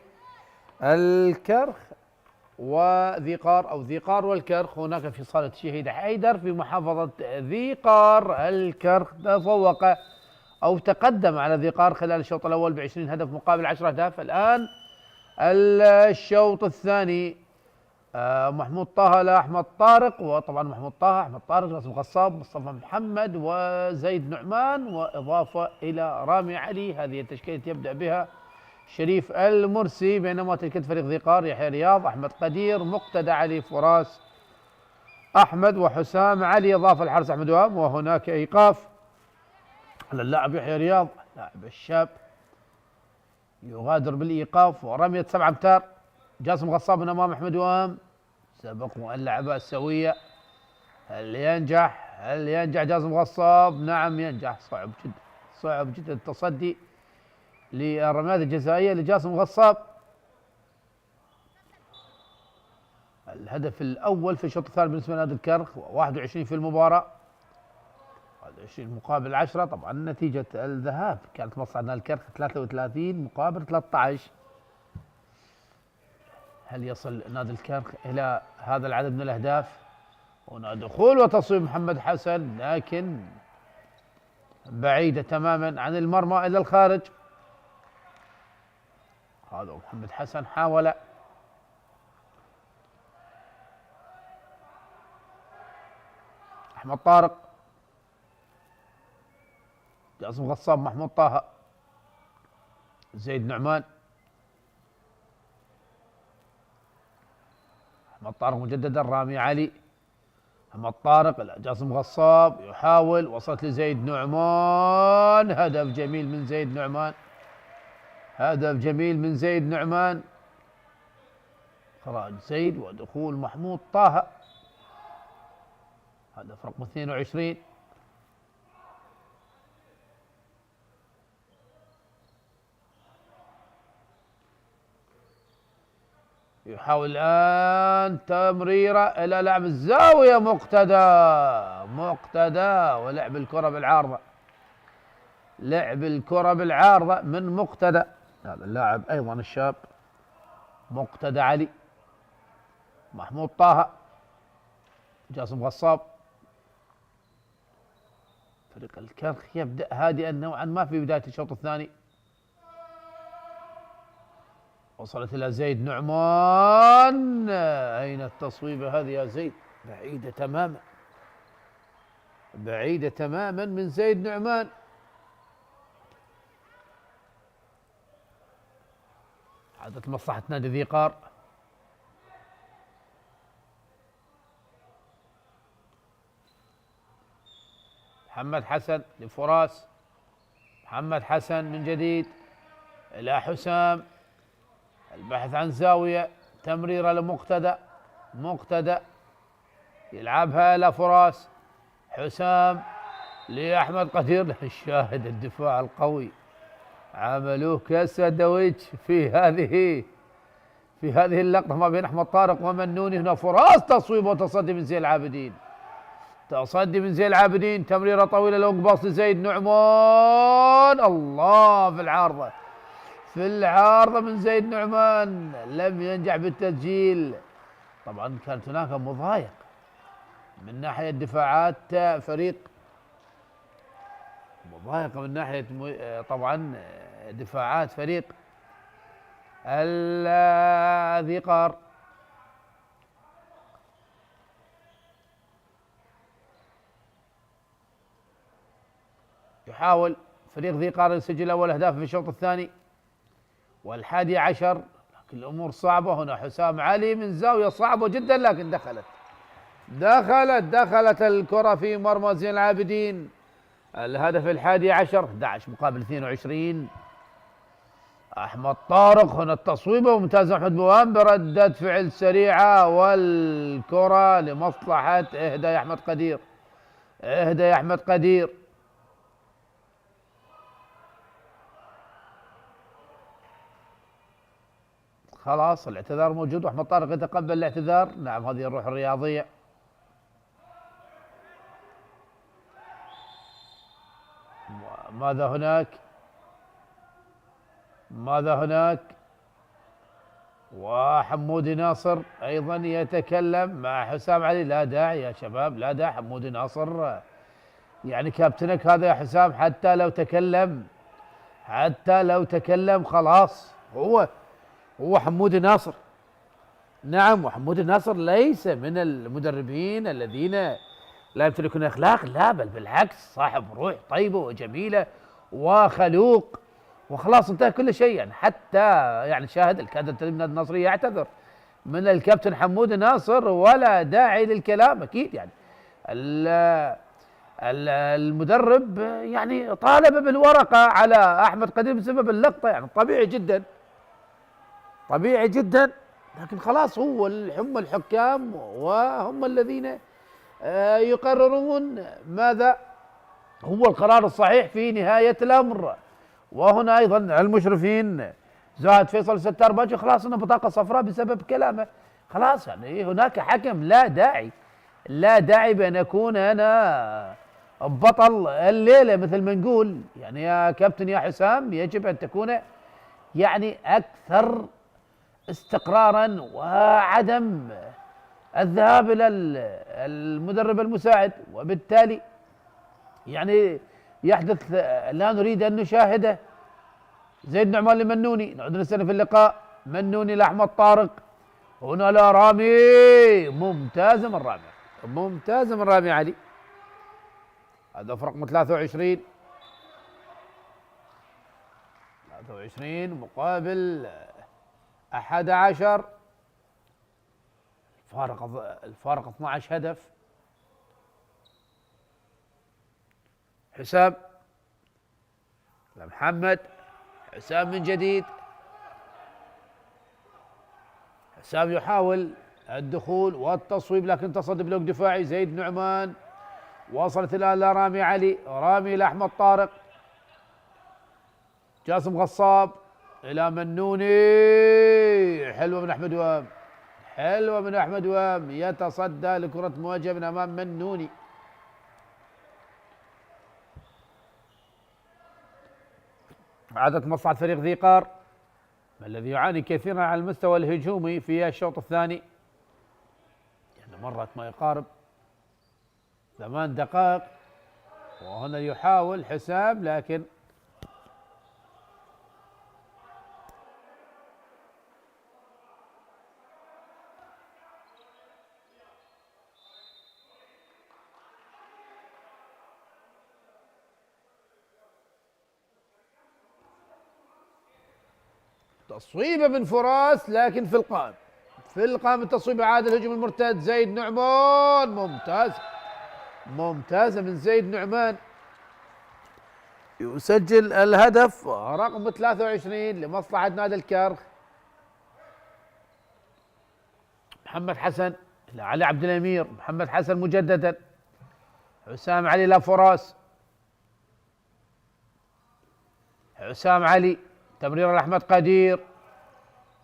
الكرخ وذي قار أو ذي قار والكرخ. هناك في صالة الشهيد حيدر في محافظة ذي قار. الكرخ تفوق أو تقدم على ذي قار خلال الشوط الأول ب20 هدف مقابل 10 أهداف. الآن الشوط الثاني محمود طه لأحمد طارق، وطبعا محمود طه أحمد طارق رسم غصاب مصطفى محمد وزيد نعمان، وإضافة إلى رامي علي. هذه التشكيلة يبدأ بها شريف المرسي، بينما تشكيلة فريق ذي قار يحيى رياض أحمد قدير مقتدى علي فراس أحمد وحسام علي، إضافة الحارس أحمد وهاب. وهناك إيقاف على اللاعب يحيى رياض لاعب الشاب يغادر بالإيقاف، ورمية 7 أمتار جاسم غصاب من امام احمد وام. سبقوا اللعبة السوية، هل ينجح جاسم غصاب؟ نعم ينجح. صعب جدا التصدي للرميات الجزائية لجاسم غصاب. الهدف الأول في الشوط الثاني بالنسبة لنادي الكرخ، 21 في المباراة، 21 مقابل 10. طبعا نتيجة الذهاب كانت مصعد نادي الكرخ 33 مقابل 13. هل يصل نادي الكرخ إلى هذا العدد من الأهداف؟ هنا دخول وتصويب محمد حسن، لكن بعيدة تماما عن المرمى إلى الخارج. هذا محمد حسن حاول. أحمد طارق، جاسم غصاب، محمود طه، زيد نعمان، أحمد طارق مجددا، رامي علي، أحمد طارق، جاسم غصاب يحاول، وصلت لزيد نعمان. هدف جميل من زيد نعمان، هدف جميل من زيد نعمان. خراج زيد ودخول محمود طه، هدف رقم 22. يحاول الآن تمريرة إلى لعب الزاوية، مقتدى ولعب الكرة بالعارضة، لعب الكرة بالعارضة من مقتدى. هذا اللاعب أيضا الشاب مقتدى علي، محمود طه، جاسم غصاب. فريق الكرخ يبدأ هادئا نوعا ما في بداية الشوط الثاني. وصلت إلى زيد نعمان، أين التصويبة هذه يا زيد؟ بعيدة تماما، بعيدة تماما من زيد نعمان. عادت مصلحة نادي ذي قار. محمد حسن لفراس، محمد حسن من جديد إلى حسام، البحث عن زاوية، تمريرة لمقتدى، مقتدى يلعبها إلى فراس، حسام لأحمد قدير. الشاهد الدفاع القوي، عملوه كالسندويتش في هذه اللقطة ما بين أحمد طارق ومنوني. هنا فراس تصويب وتصدي من زين العابدين، تصدي من زين العابدين، تمريرة طويلة لونج باص لزيد نعمان. الله، في العارضة من زيد نعمان، لم ينجح بالتسجيل. طبعا كانت هناك مضايق من ناحية دفاعات فريق، مضايقة من ناحية طبعا دفاعات فريق ذي قار. يحاول فريق ذي قار يسجل أول أهداف في الشوط الثاني وال11، لكن الأمور صعبة. هنا حسام علي من زاوية صعبة جدا، لكن دخلت الكرة في مرمى زين العابدين. الهدف ال11، 11 مقابل 22. أحمد طارق، هنا التصويبة وممتاز أحمد بوام بردة فعل سريعة، والكرة لمصلحة اهدى يا أحمد قدير، اهدى يا أحمد قدير. خلاص الاعتذار موجود، واحمد طارق يتقبل الاعتذار. نعم، هذه الروح الرياضية. ماذا هناك؟ ماذا هناك؟ وحمودي ناصر أيضا يتكلم مع حسام علي. لا داعي يا شباب، لا داعي. حمودي ناصر يعني كابتنك هذا يا حسام، حتى لو تكلم، حتى لو تكلم خلاص. هو حمودي ناصر. نعم، وحمودي ناصر ليس من المدربين الذين لا يمتلكون اخلاق، لا بل بالعكس صاحب روح طيبه وجميله وخلوق، وخلاص انتهى كل شيء. يعني حتى يعني شاهد الكادر التدريبي النادي النصري يعتذر من الكابتن حمودي ناصر، ولا داعي للكلام اكيد. يعني المدرب يعني طالب بالورقه على احمد قدير بسبب اللقطه، يعني طبيعي جدا، طبيعي جدا. لكن خلاص هم الحكام وهم الذين يقررون ماذا هو القرار الصحيح في نهاية الأمر. وهنا أيضا المشرفين زاهد فيصل الستار باجي خلاص انه بطاقة صفراء بسبب كلامه. خلاص يعني هناك حكم، لا داعي، لا داعي بأن أكون أنا بطل الليلة مثل ما نقول. يعني يا كابتن يا حسام يجب أن تكون يعني أكثر استقرارا، وعدم الذهاب إلى المدرب المساعد، وبالتالي يعني يحدث لا نريد أن نشاهده. زيد نعمان لمنوني، نعود نستأنف في اللقاء. منوني لأحمد طارق، هنا لا رامي، ممتازة من رامي، ممتازة من رامي علي. هدف رقم 23 مقابل 11. الفارق 12 هدف. حسام لمحمد، حسام من جديد. حسام يحاول الدخول والتصويب لكن تصدي بلوك دفاعي. زيد نعمان، وصلت الآن لرامي علي، رامي لأحمد طارق، جاسم غصاب إلى منوني، حلوة من أحمد وهاب، حلوة من أحمد وهاب، يتصدى لكرة مواجهة من أمام منوني. عادت مصلحة فريق ذي قار الذي يعاني كثيرا على المستوى الهجومي في الشوط الثاني، يعني مرت ما يقارب 8 دقائق. وهنا يحاول حسام لكن تصويبه من فراس لكن في القائم، في القائم التصويب. عاد الهجوم المرتد زيد نعمان، ممتاز، ممتازة من زيد نعمان، يسجل الهدف رقم 23 لمصلحة نادي الكرخ. محمد حسن علي عبد الأمير، محمد حسن مجددا، حسام علي لا فراس، حسام علي تمرير لأحمد قدير،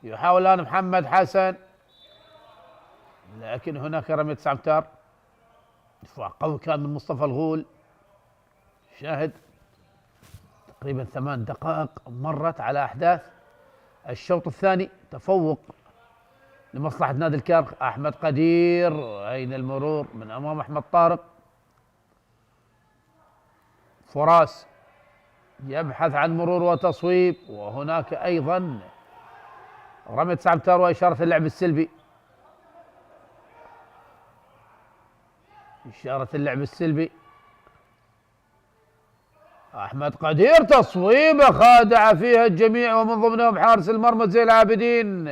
يحاول الآن محمد حسن لكن هناك رمية 9 أمتار. دفاع قوي كان من مصطفى الغول. شاهد تقريبا 8 دقائق مرت على أحداث الشوط الثاني، تفوق لمصلحة نادي الكرخ. أحمد قدير، أين المرور من أمام أحمد طارق. فراس يبحث عن مرور وتصويب، وهناك أيضا رمية 9 أمتار وإشارة اللعب السلبي، إشارة اللعب السلبي. أحمد قدير تصويبة خادع فيها الجميع ومن ضمنهم حارس المرمى زين العابدين.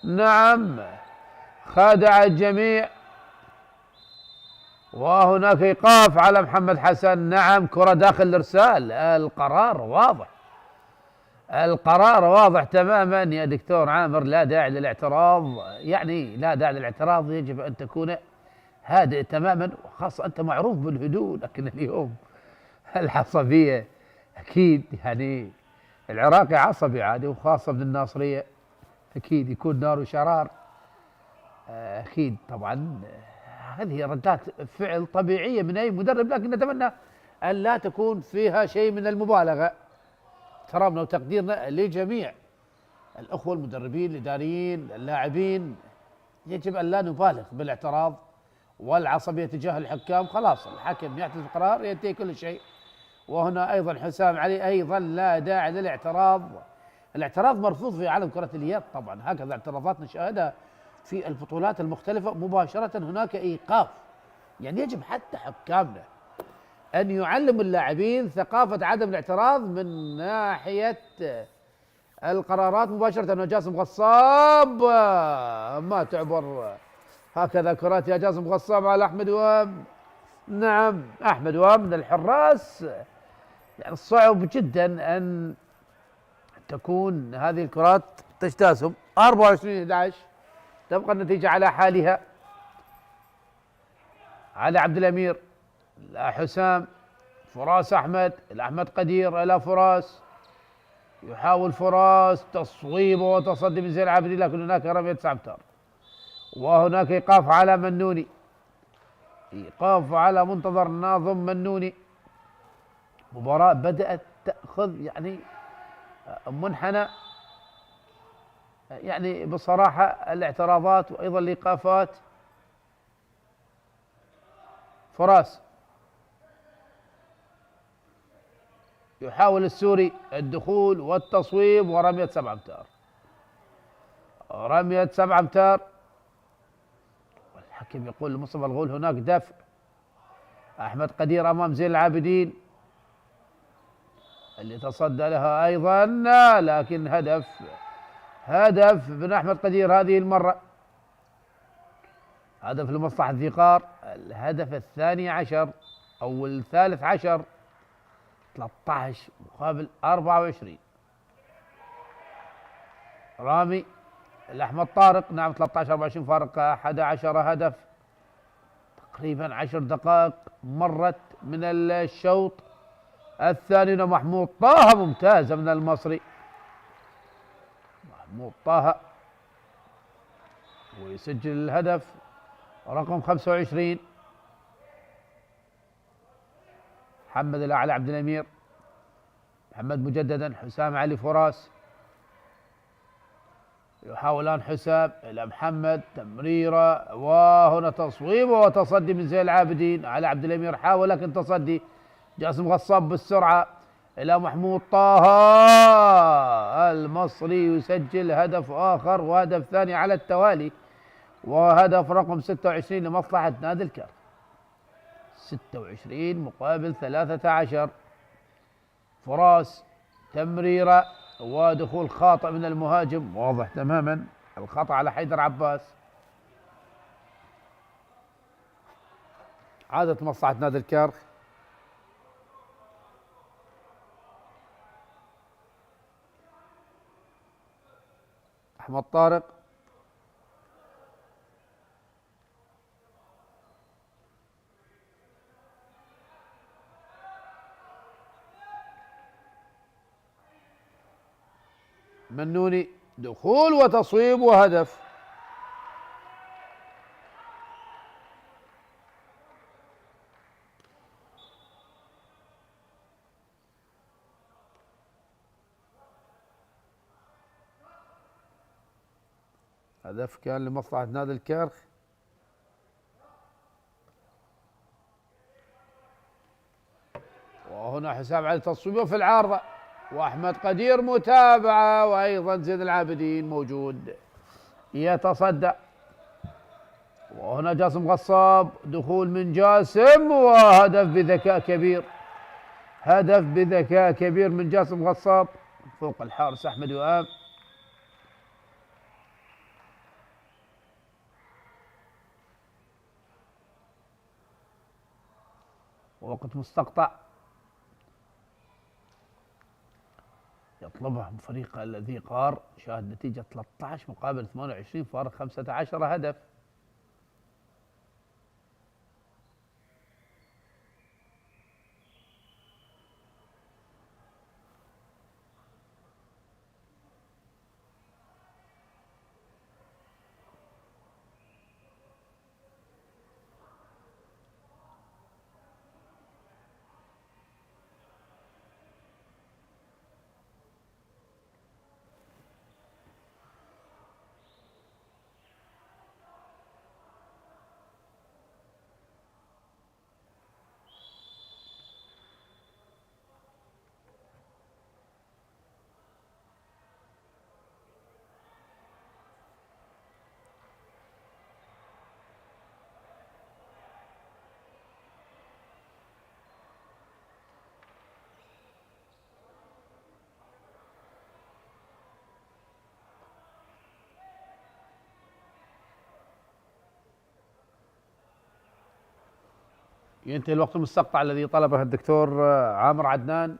نعم خادع الجميع، وهناك إيقاف على محمد حسن. نعم كرة داخل الإرسال. القرار واضح، القرار واضح تماما يا دكتور عامر، لا داعي للاعتراض، يعني لا داعي للاعتراض، يجب أن تكون هادئ تماما، وخاصة أنت معروف بالهدوء، لكن اليوم العصبية أكيد، يعني العراقي عصبي عادي، وخاصة من الناصرية أكيد يكون نار وشرار. أكيد طبعا هذه ردات فعل طبيعية من أي مدرب، لكن نتمنى أن لا تكون فيها شيء من المبالغة. احترامنا وتقديرنا لجميع الأخوة المدربين الإداريين اللاعبين، يجب أن لا نبالغ بالاعتراض والعصبية تجاه الحكام. خلاص الحكم يعطي القرار ينتهي كل شيء. وهنا أيضا حسام علي أيضا لا داعي للاعتراض. الاعتراض مرفوض في عالم كرة اليد طبعا، هكذا اعتراضات نشاهدها في البطولات المختلفة مباشرة. هناك إيقاف، يعني يجب حتى حكامنا أن يعلموا اللاعبين ثقافة عدم الاعتراض من ناحية القرارات مباشرة. أنه جاسم غصاب ما تعبر هكذا كرات يا جاسم غصاب على أحمد وام. نعم أحمد وام من الحراس، يعني صعب جدا أن تكون هذه الكرات تجتازهم. 24-11 تبقى النتيجة على حالها. على عبد الأمير، لا حسام، فراس أحمد، الأحمد قدير إلى فراس، يحاول فراس تصويبه وتصدي من زين العابدين، لكن هناك رمية 9 أمتار. وهناك إيقاف على منوني، إيقاف على منتظر ناظم منوني. مباراة بدأت تأخذ يعني منحنى، يعني بصراحة الاعتراضات وأيضا الإيقافات. فراس يحاول السوري الدخول والتصويب ورمية 7 أمتار، رمية 7 أمتار. والحكم يقول لمصطفى الغول هناك دفع. أحمد قدير أمام زين العابدين اللي تصدى لها أيضا، لكن هدف من أحمد قدير هذه المرة، هدف لمصلحة ذيقار. الهدف الثاني عشر أو الثالث عشر، 13 مقابل 24. رامي الأحمد طارق، نعم 13-24 فارق 11 هدف. تقريبا 10 دقائق مرت من الشوط الثاني. محمود طه ممتازة من المصري، محمود طه، ويسجل الهدف رقم 25. محمد الأعلى عبد الأمير، محمد مجددا، حسام علي فراس. يحاولان حسام إلى محمد، تمريرة وهنا تصويب وتصدي من زين العابدين. على عبد الأمير حاول لكن تصدي. جاسم غصاب بالسرعة إلى محمود طه، المصري يسجل هدف آخر وهدف ثاني على التوالي، وهدف رقم 26 لمصلحة نادي الكرخ. 26 مقابل 13. فراس تمريرة ودخول خاطئ من المهاجم، واضح تماما الخطأ على حيدر عباس. عادت مصلحة نادي الكرخ. أحمد طارق، منوني، دخول وتصويب وهدف. هدف كان لمصلحة نادي الكرخ. وهنا حسام علي تصويبه في العارضة، وأحمد قدير متابعة، وأيضا زين العابدين موجود يتصدى. وهنا جاسم غصاب، دخول من جاسم وهدف بذكاء كبير، هدف بذكاء كبير من جاسم غصاب فوق الحارس أحمد وآم. ووقت مستقطع يطلبها فريق الذيقار. شاهد نتيجة 13 مقابل 28 فارق 15 هدف. ينتهي الوقت المستقطع الذي طلبه الدكتور عامر عدنان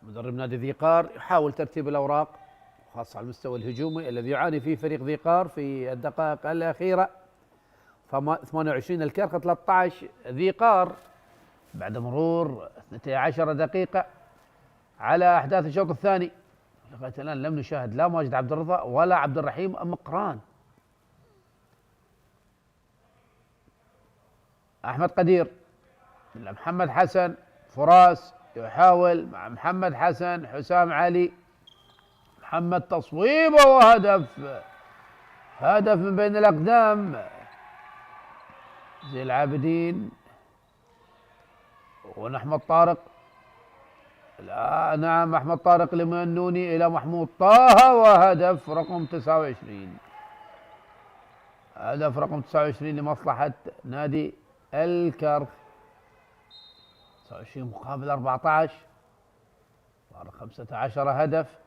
مدرب نادي ذي قار، يحاول ترتيب الأوراق خاصة على المستوى الهجومي الذي يعاني فيه فريق ذي قار في الدقائق الأخيرة. 28 الكرخ، 13 ذي قار، بعد مرور 12 دقيقة على أحداث الشوط الثاني. لغاية الآن لم نشاهد لا ماجد عبد الرضا ولا عبد الرحيم مقران. أحمد قدير، محمد حسن، فراس يحاول مع محمد حسن، حسام علي، محمد تصويبه وهدف، هدف من بين الأقدام زي العابدين ونحمد طارق. لا نعم، أحمد طارق لمنوني إلى محمود طه، وهدف رقم 29، هدف رقم 29 لمصلحة نادي الكرخ. 29 مقابل 14 صار 15 هدف.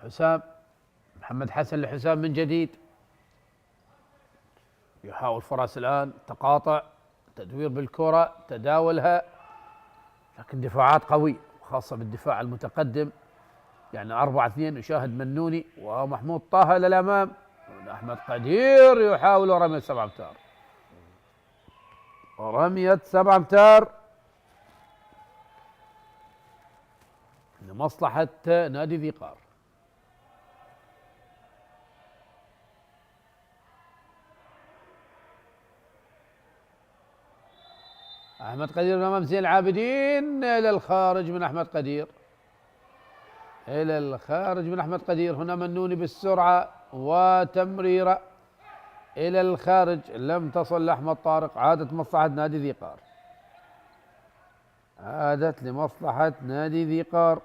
حسام، محمد حسن لحسام من جديد، يحاول فراس الآن تقاطع، تدوير بالكرة، تداولها، لكن دفاعات قوية خاصة بالدفاع المتقدم، يعني 4-2. يشاهد منوني ومحمود طه للأمام، أحمد قدير يحاول رمية 7 أمتار، رمية 7 أمتار لمصلحة نادي ذي قار. أحمد قدير أمام زين العابدين، إلى الخارج من أحمد قدير، إلى الخارج من أحمد قدير. هنا منوني بالسرعة وتمريرة إلى الخارج، لم تصل لأحمد طارق. عادت مصلحة نادي ذي قار، عادت لمصلحة نادي ذي قار.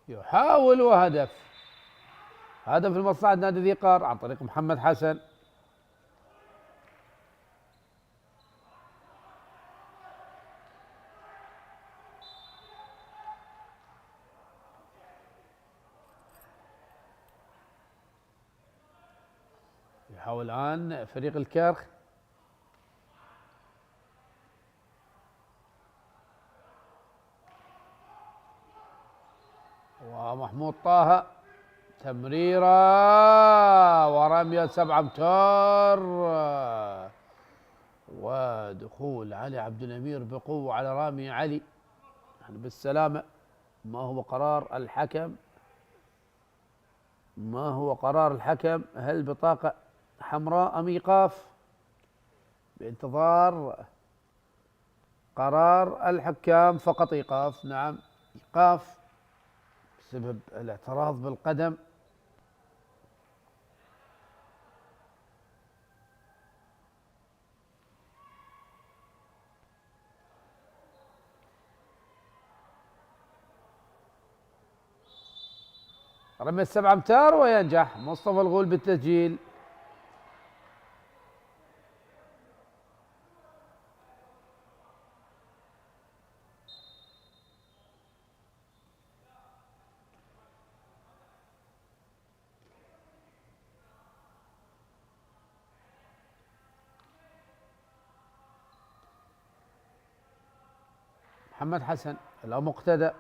يحاول وهدف، هدف لمصلحة نادي ذي قار عن طريق محمد حسن. يحاول الآن فريق الكرخ، ومحمود طه تمريرة ورمية 7 أمتار، ودخول علي عبد الأمير بقوة على رامي علي بالسلامة. ما هو قرار الحكم؟ ما هو قرار الحكم؟ هل بطاقة حمراء أم إيقاف؟ بانتظار قرار الحكام. فقط إيقاف. نعم إيقاف بسبب الاعتراض بالقدم. رمي 7 أمتار وينجح مصطفى الغول بالتسجيل. محمد حسن لا مقتدى،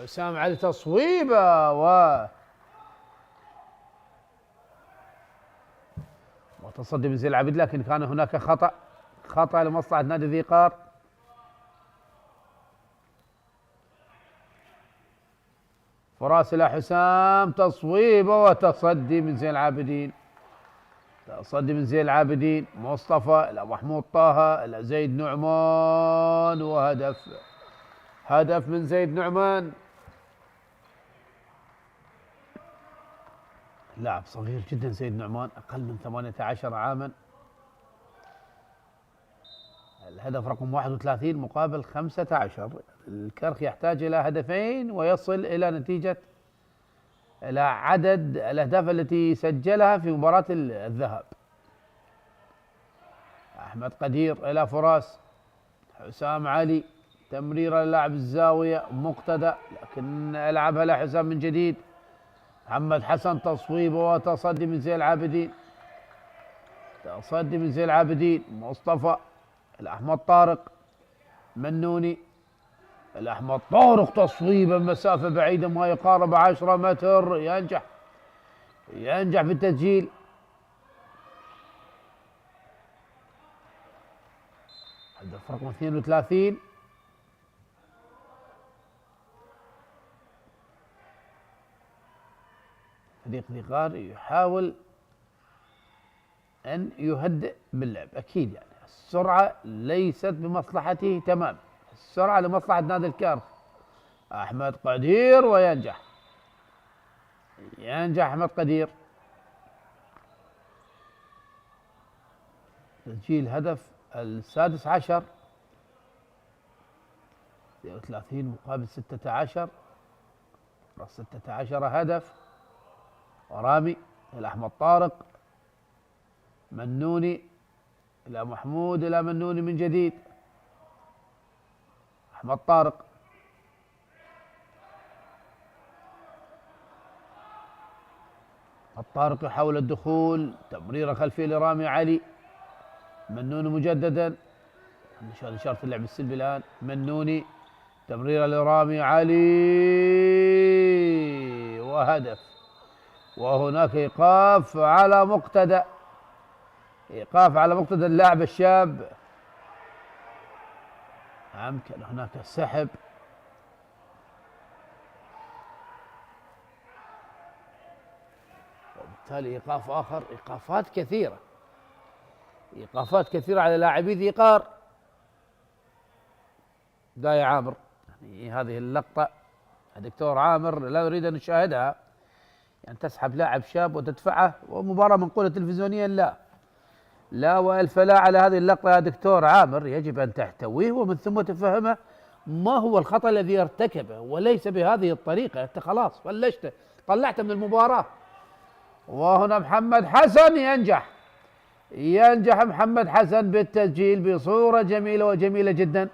حسام علي تصويبه وتصدي من زين العبيد، لكن كان هناك خطأ لمصلحة نادي ذي قار. فراس إلى حسام، تصويبه وتصدي من زين العابدين، تصدي من زين العابدين. مصطفى إلى محمود طه إلى زيد نعمان، وهدف، هدف من زيد نعمان. لاعب صغير جدا سيد نعمان، أقل من 18 عاما. الهدف رقم 31 مقابل 15. الكرخ يحتاج إلى هدفين ويصل إلى نتيجة، إلى عدد الأهداف التي سجلها في مباراة الذهاب. أحمد قدير إلى فراس، حسام علي، تمريرة للاعب الزاوية مقتدى، لكن يلعبها لحسام من جديد. محمد حسن تصويبه وتصدي من زين العابدين، تصدي من زين العابدين. مصطفى الأحمد طارق، منوني الأحمد طارق، تصويبه مسافة بعيدة ما يقارب 10 متر، ينجح في التسجيل. هدف رقم 32. فريق ذيقار يحاول أن يهدئ باللعب، أكيد يعني السرعة ليست بمصلحته تمام، السرعة لمصلحة نادي الكرخ. أحمد قدير وينجح، أحمد قدير تسجيل هدف السادس عشر. 32 مقابل 16، 16 هدف. رامي إلى أحمد طارق، منوني إلى محمود، إلى منوني من جديد. أحمد طارق، الطارق يحاول الدخول، تمريرة خلفية لرامي علي. منوني مجددا، إشارة اللعب السلبي الآن. منوني، تمريرة لرامي علي وهدف. وهناك إيقاف على مقتدى، اللاعب الشاب. كان هناك سحب. وبالتالي إيقاف آخر، إيقافات كثيرة على لاعبي ذيقار. داي عامر، يعني هذه اللقطة الدكتور عامر لا يريد أن نشاهدها، يعني تسحب لاعب شاب وتدفعه، ومباراة منقولة تلفزيونيا لا والف لا على هذه اللقطة يا دكتور عامر، يجب أن تحتويه ومن ثم تفهمه ما هو الخطأ الذي ارتكبه، وليس بهذه الطريقة. أنت خلاص فلشت، طلعت من المباراة. وهنا محمد حسن ينجح محمد حسن بالتسجيل بصورة جميلة جدا.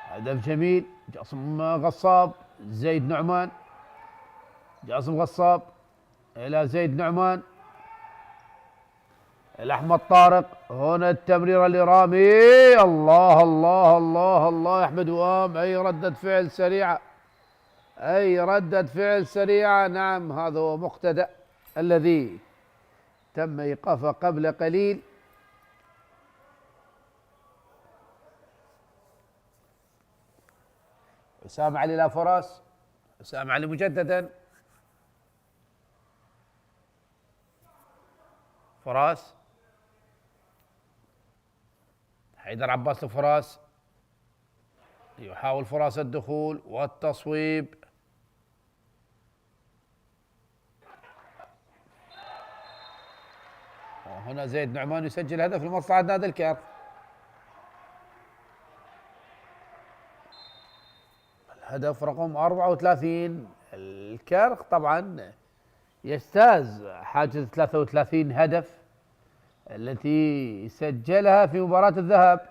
هدف جميل. جاسم غصاب، زيد نعمان، جاسم غصاب إلى زيد نعمان، الأحمد طارق. هنا التمريرة لرامي، الله الله الله الله يا أحمد وام، أي ردة فعل سريعة. نعم، هذا هو مقتدى الذي تم إيقافه قبل قليل. حسام علي لا فراس، حسام علي مجددا، فراس، حيدر عباس لفراس، يحاول فراس الدخول والتصويب. وهنا زيد نعمان يسجل هدف لمصلحة نادي الكرخ. الهدف رقم 34. الكرخ طبعا يجتاز حاجز 33 هدف التي سجلها في مباراة الذهاب.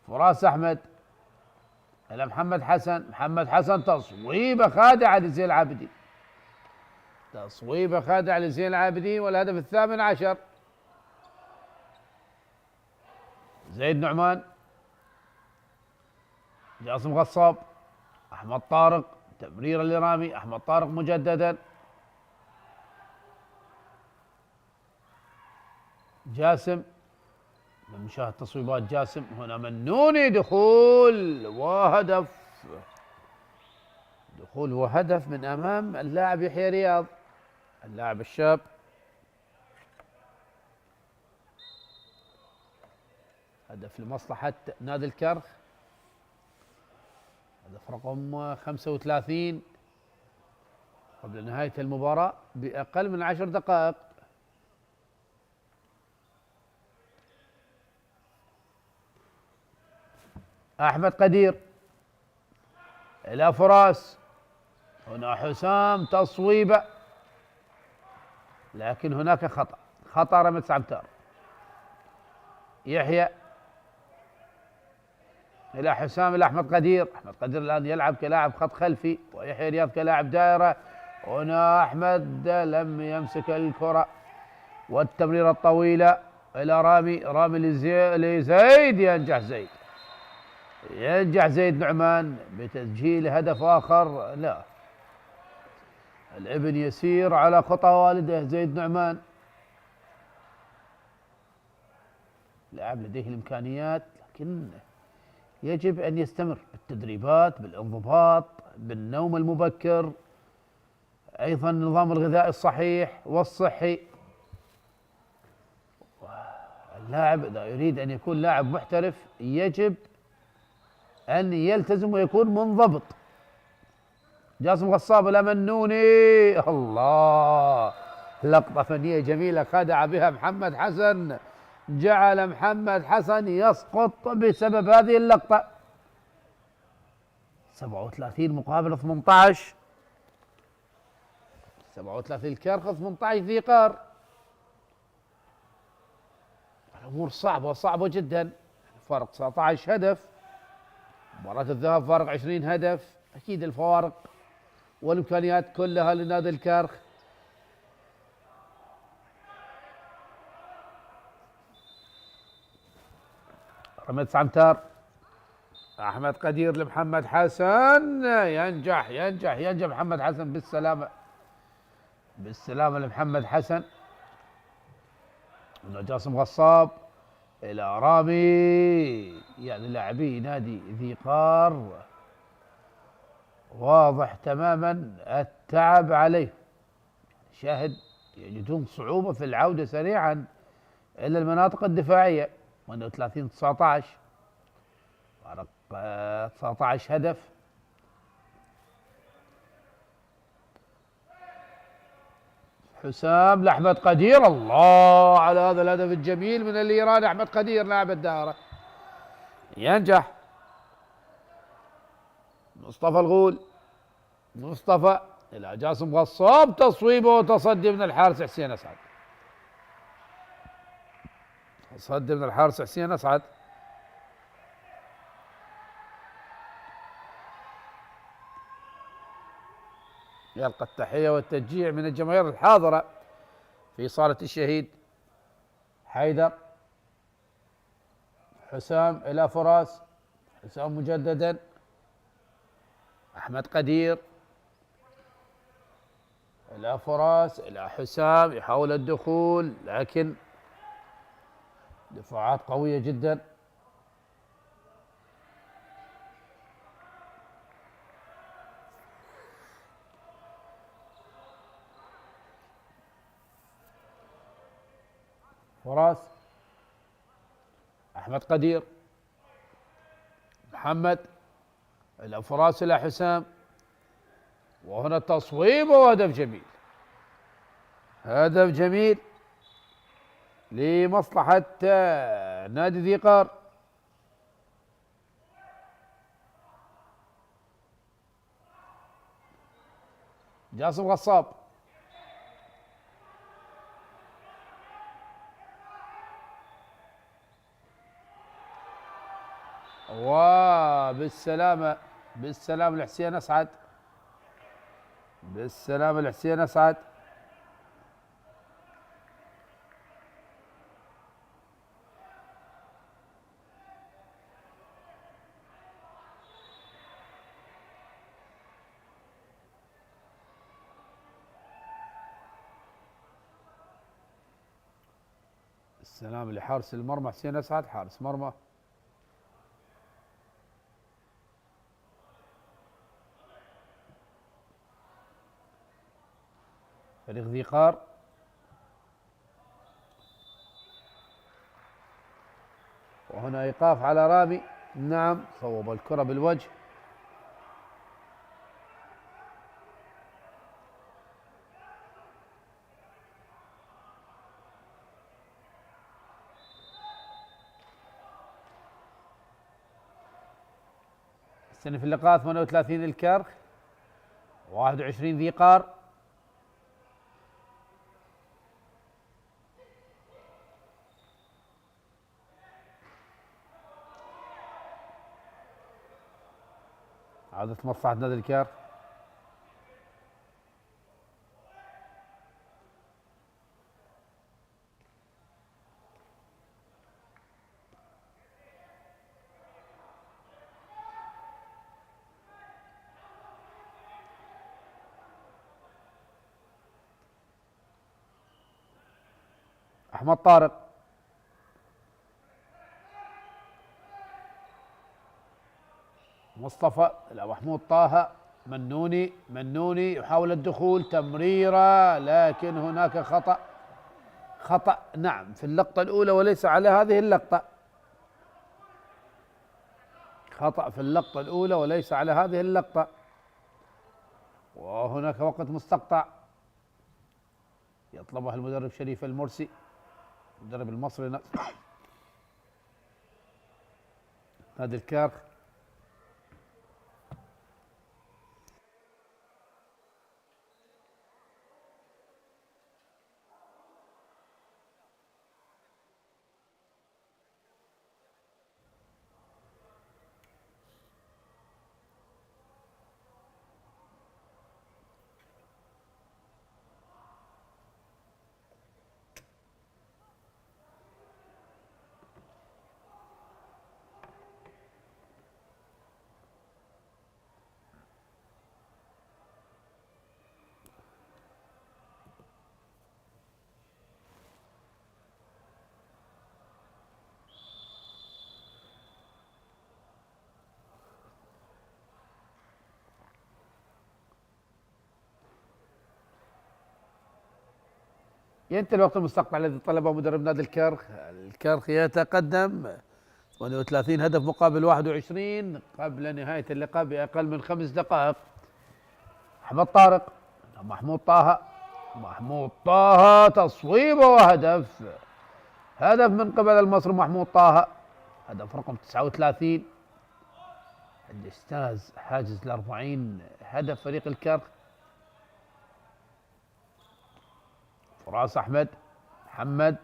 فراس أحمد إلى محمد حسن، تصويبة خادعة لزين العابدين، والهدف الثامن عشر. زيد نعمان، جاسم غصاب، أحمد طارق، تمريرة لرامي، أحمد طارق مجددا، جاسم. نشاهد تصويبات جاسم. هنا منوني، دخول وهدف من أمام اللاعب يحيى رياض، اللاعب الشاب. هدف لمصلحة نادي الكرخ، هدف رقم 35. قبل نهاية المباراة بأقل من 10 دقائق. أحمد قدير إلى فراس، هنا حسام تصويبة، لكن هناك خطأ رمي سعمتار. يحيى إلى حسام إلى أحمد قدير. أحمد قدير الآن يلعب كلاعب خط خلفي، ويحيى رياض كلاعب دائرة. هنا أحمد لم يمسك الكرة، والتمريرة الطويلة إلى رامي لزيد. ينجح زيد نعمان بتسجيل هدف آخر. لا، الابن يسير على خطى والده زيد نعمان، لاعب لديه الإمكانيات، لكن يجب أن يستمر بالتدريبات، بالانضباط، بالنوم المبكر، أيضا النظام الغذائي الصحيح والصحي. اللاعب إذا يريد أن يكون لاعب محترف يجب أن يلتزم ويكون منضبط. جاسم غصاب إلى منوني، الله، لقطة فنية جميلة خدع بها محمد حسن، جعل محمد حسن يسقط بسبب هذه اللقطة. 37 مقابل 18، 37 الكرخ 18 ذي قار. الأمور صعبة جدا. فرق 19 هدف، مباراة الذهاب فارق 20 هدف. أكيد الفوارق والإمكانيات كلها لنادي الكرخ. رميت سعمتار، أحمد قدير لمحمد حسن، ينجح محمد حسن بالسلامة لمحمد حسن. هنا جاسم غصاب إلى رامي، يعني لاعبي نادي ذي قار واضح تماما التعب عليه. شاهد يجدون صعوبة في العودة سريعا إلى المناطق الدفاعية. وأنه 30-19 فارق 19 هدف. حسام لأحمد قدير، الله على هذا الهدف الجميل من الإيراني أحمد قدير لاعب الدائرة. ينجح مصطفى الغول، مصطفى إلى جاسم غصاب، تصويبه وتصدي من الحارس حسين أسعد. تصدي من الحارس حسين أسعد. يلقى التحية والتشجيع من الجماهير الحاضرة في صالة الشهيد. حيدر، حسام إلى فراس، حسام مجددا، أحمد قدير إلى فراس إلى حسام، يحاول الدخول لكن دفاعات قوية جدا. فراس، أحمد قدير، محمد إلى فراس إلى حسام، وهنا تصويب وهدف جميل. هدف جميل لمصلحة نادي ذي قار. جاسم غصاب، وبالسلامة لحسين أسعد، بالسلامة لحسين أسعد. السلام لحارس المرمى حسين أسعد، حارس مرمى. فريق ذي قار. وهنا إيقاف على رامي، نعم صوب الكرة بالوجه. يستنف اللقاء 38 الكرخ، 21 ذي قار. عادة مصلحة نادي الكرخ. أحمد طارق، مصطفى، لا محمود طه، منوني يحاول الدخول، تمريرة لكن هناك خطأ نعم في اللقطة الأولى وليس على هذه اللقطة. خطأ في اللقطة الأولى وليس على هذه اللقطة. وهناك وقت مستقطع يطلبها المدرب شريف المرسي، المدرب المصري نادي الكرخ. ينتهي الوقت المستقطع الذي طلبه مدرب نادي الكرخ. الكرخ يتقدم 38 هدف مقابل 21 قبل نهاية اللقاء بأقل من 5 دقائق. أحمد طارق، محمود طه تصويبه وهدف. هدف من قبل المصري محمود طه، هدف رقم 39. الاجتاز حاجز 40 هدف فريق الكرخ. فراس أحمد، محمد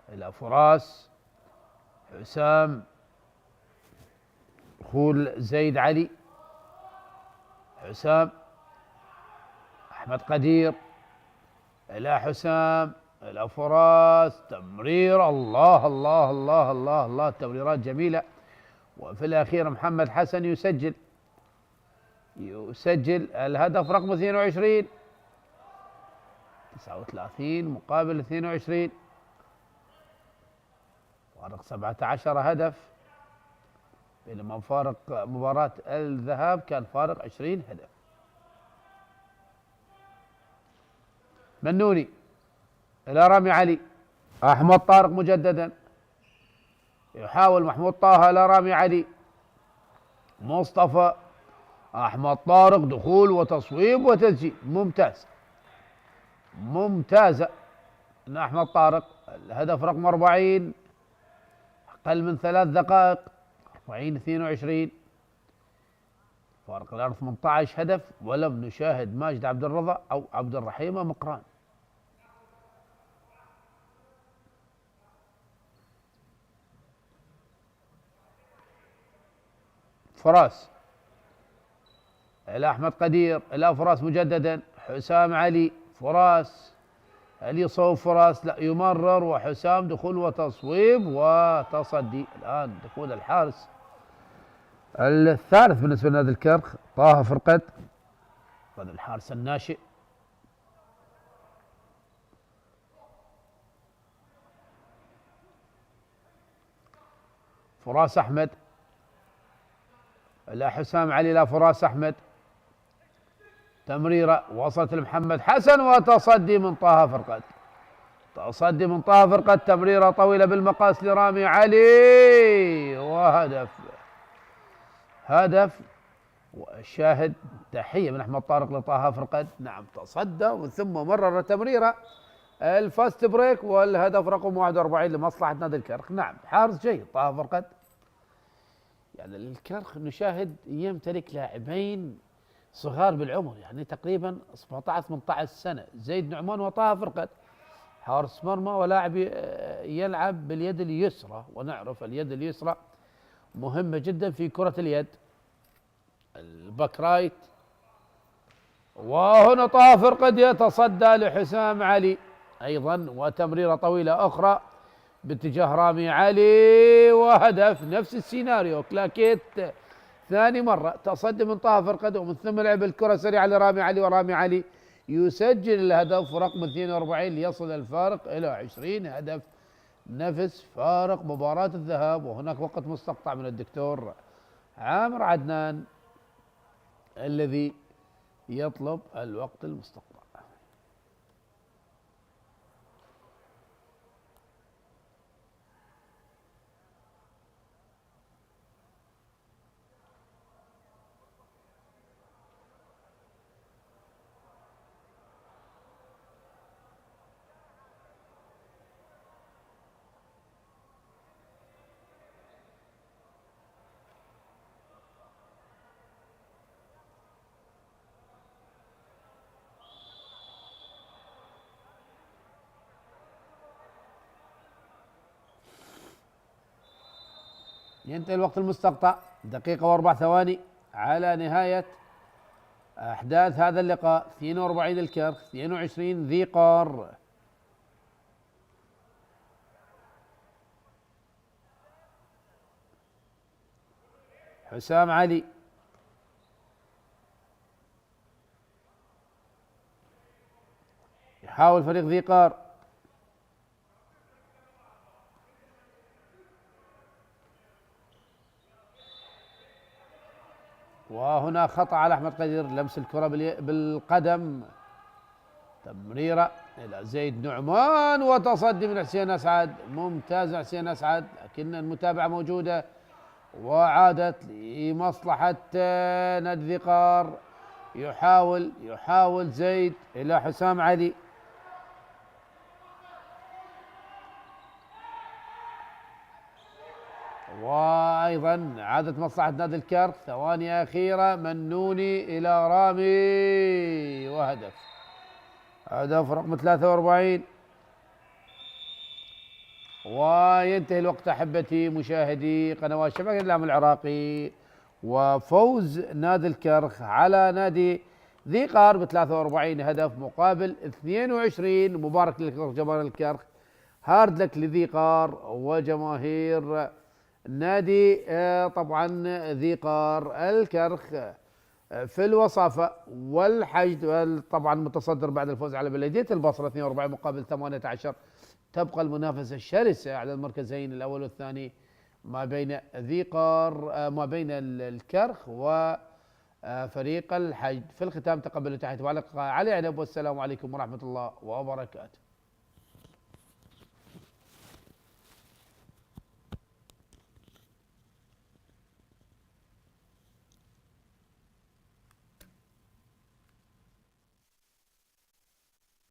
إلى فراس، حسام، دخول زيد علي، حسام، أحمد قدير إلى حسام إلى فراس، تمرير. الله الله الله الله الله، تمريرات جميلة. وفي الأخير محمد حسن يسجل الهدف رقم 22. 39 مقابل 22، فارق 17 هدف، بينما فارق مباراة الذهاب كان فارق 20 هدف. منوني إلى رامي علي، أحمد طارق مجددا، يحاول محمود طه إلى رامي علي، مصطفى، أحمد طارق، دخول وتصويب وتسجيل ممتازة من أحمد طارق. الهدف رقم 40 أقل من 3 دقائق، 40-22، فارق الآن 18 هدف. ولم نشاهد ماجد عبد الرضا أو عبد الرحيم مقران. فراس إلى أحمد قدير، إلى فراس مجددا، حسام علي، فراس، هل يصوب فراس؟ لا، يمرر، وحسام دخول وتصويب وتصدي. الآن دخول الحارس الثالث بالنسبة لنادي الكرخ طه فرقد، الحارس الناشئ. فراس أحمد إلى حسام علي، إلى فراس أحمد، تمريرة وصلت لمحمد حسن وتصدي من طه فرقد. تمريرة طويلة بالمقاس لرامي علي هدف. والشاهد تحية من أحمد طارق لطه فرقد، نعم تصدى ومن ثم مرر تمريرة الفاست بريك، والهدف رقم 41 لمصلحة نادي الكرخ. نعم حارس جيد طه فرقد، يعني الكرخ نشاهد يمتلك لاعبين صغار بالعمر، يعني تقريبا 17 18 سنة. زيد نعمان وطه فرقد، حارس مرمى ولاعب يلعب باليد اليسرى، ونعرف اليد اليسرى مهمة جدا في كرة اليد. الباك رايت، وهنا طه فرقد يتصدى لحسام علي أيضا، وتمريرة طويلة أخرى باتجاه رامي علي، وهدف. نفس السيناريو، كلاكيت ثاني مرة تصدي من طه فرقد، ومن ثم لعب الكرة سريعة لرامي علي، ورامي علي يسجل الهدف رقم 42 ليصل الفارق إلى 20 هدف، نفس فارق مباراة الذهاب. وهناك وقت مستقطع من الدكتور عامر عدنان الذي يطلب الوقت المستقطع. ينتهي الوقت المستقطع، دقيقة واربع ثواني على نهاية أحداث هذا اللقاء. 42 الكرخ، 22 ذي قار. حسام علي يحاول فريق ذي قار، وهنا خطأ على أحمد قدير، لمس الكرة بالقدم. تمريرة إلى زيد نعمان، وتصدي من حسين أسعد، ممتاز حسين أسعد، لكن المتابعة موجودة وعادت لمصلحة نادي ذي قار. يحاول زيد إلى حسام علي، وأيضا عادت مصلحة نادي الكرخ. ثواني أخيرة، منوني إلى رامي، وهدف. هدف رقم 43. وينتهي الوقت أحبتي مشاهدي قنوات شبكة الإعلام العراقي، وفوز نادي الكرخ على نادي ذي قار ب 43 هدف مقابل 22. مبارك لجماهير الكرخ، هارد لك لذي قار وجماهير نادي طبعا ذي قار. الكرخ في الوصافة والحشد طبعا متصدر بعد الفوز على بلدية البصرة 42 مقابل 18. تبقى المنافسة الشرسة على المركزين الأول والثاني ما بين ذي قار، ما بين الكرخ وفريق الحشد. في الختام تقبلوا تحية وعلى علي عنب، والسلام عليكم ورحمة الله وبركاته.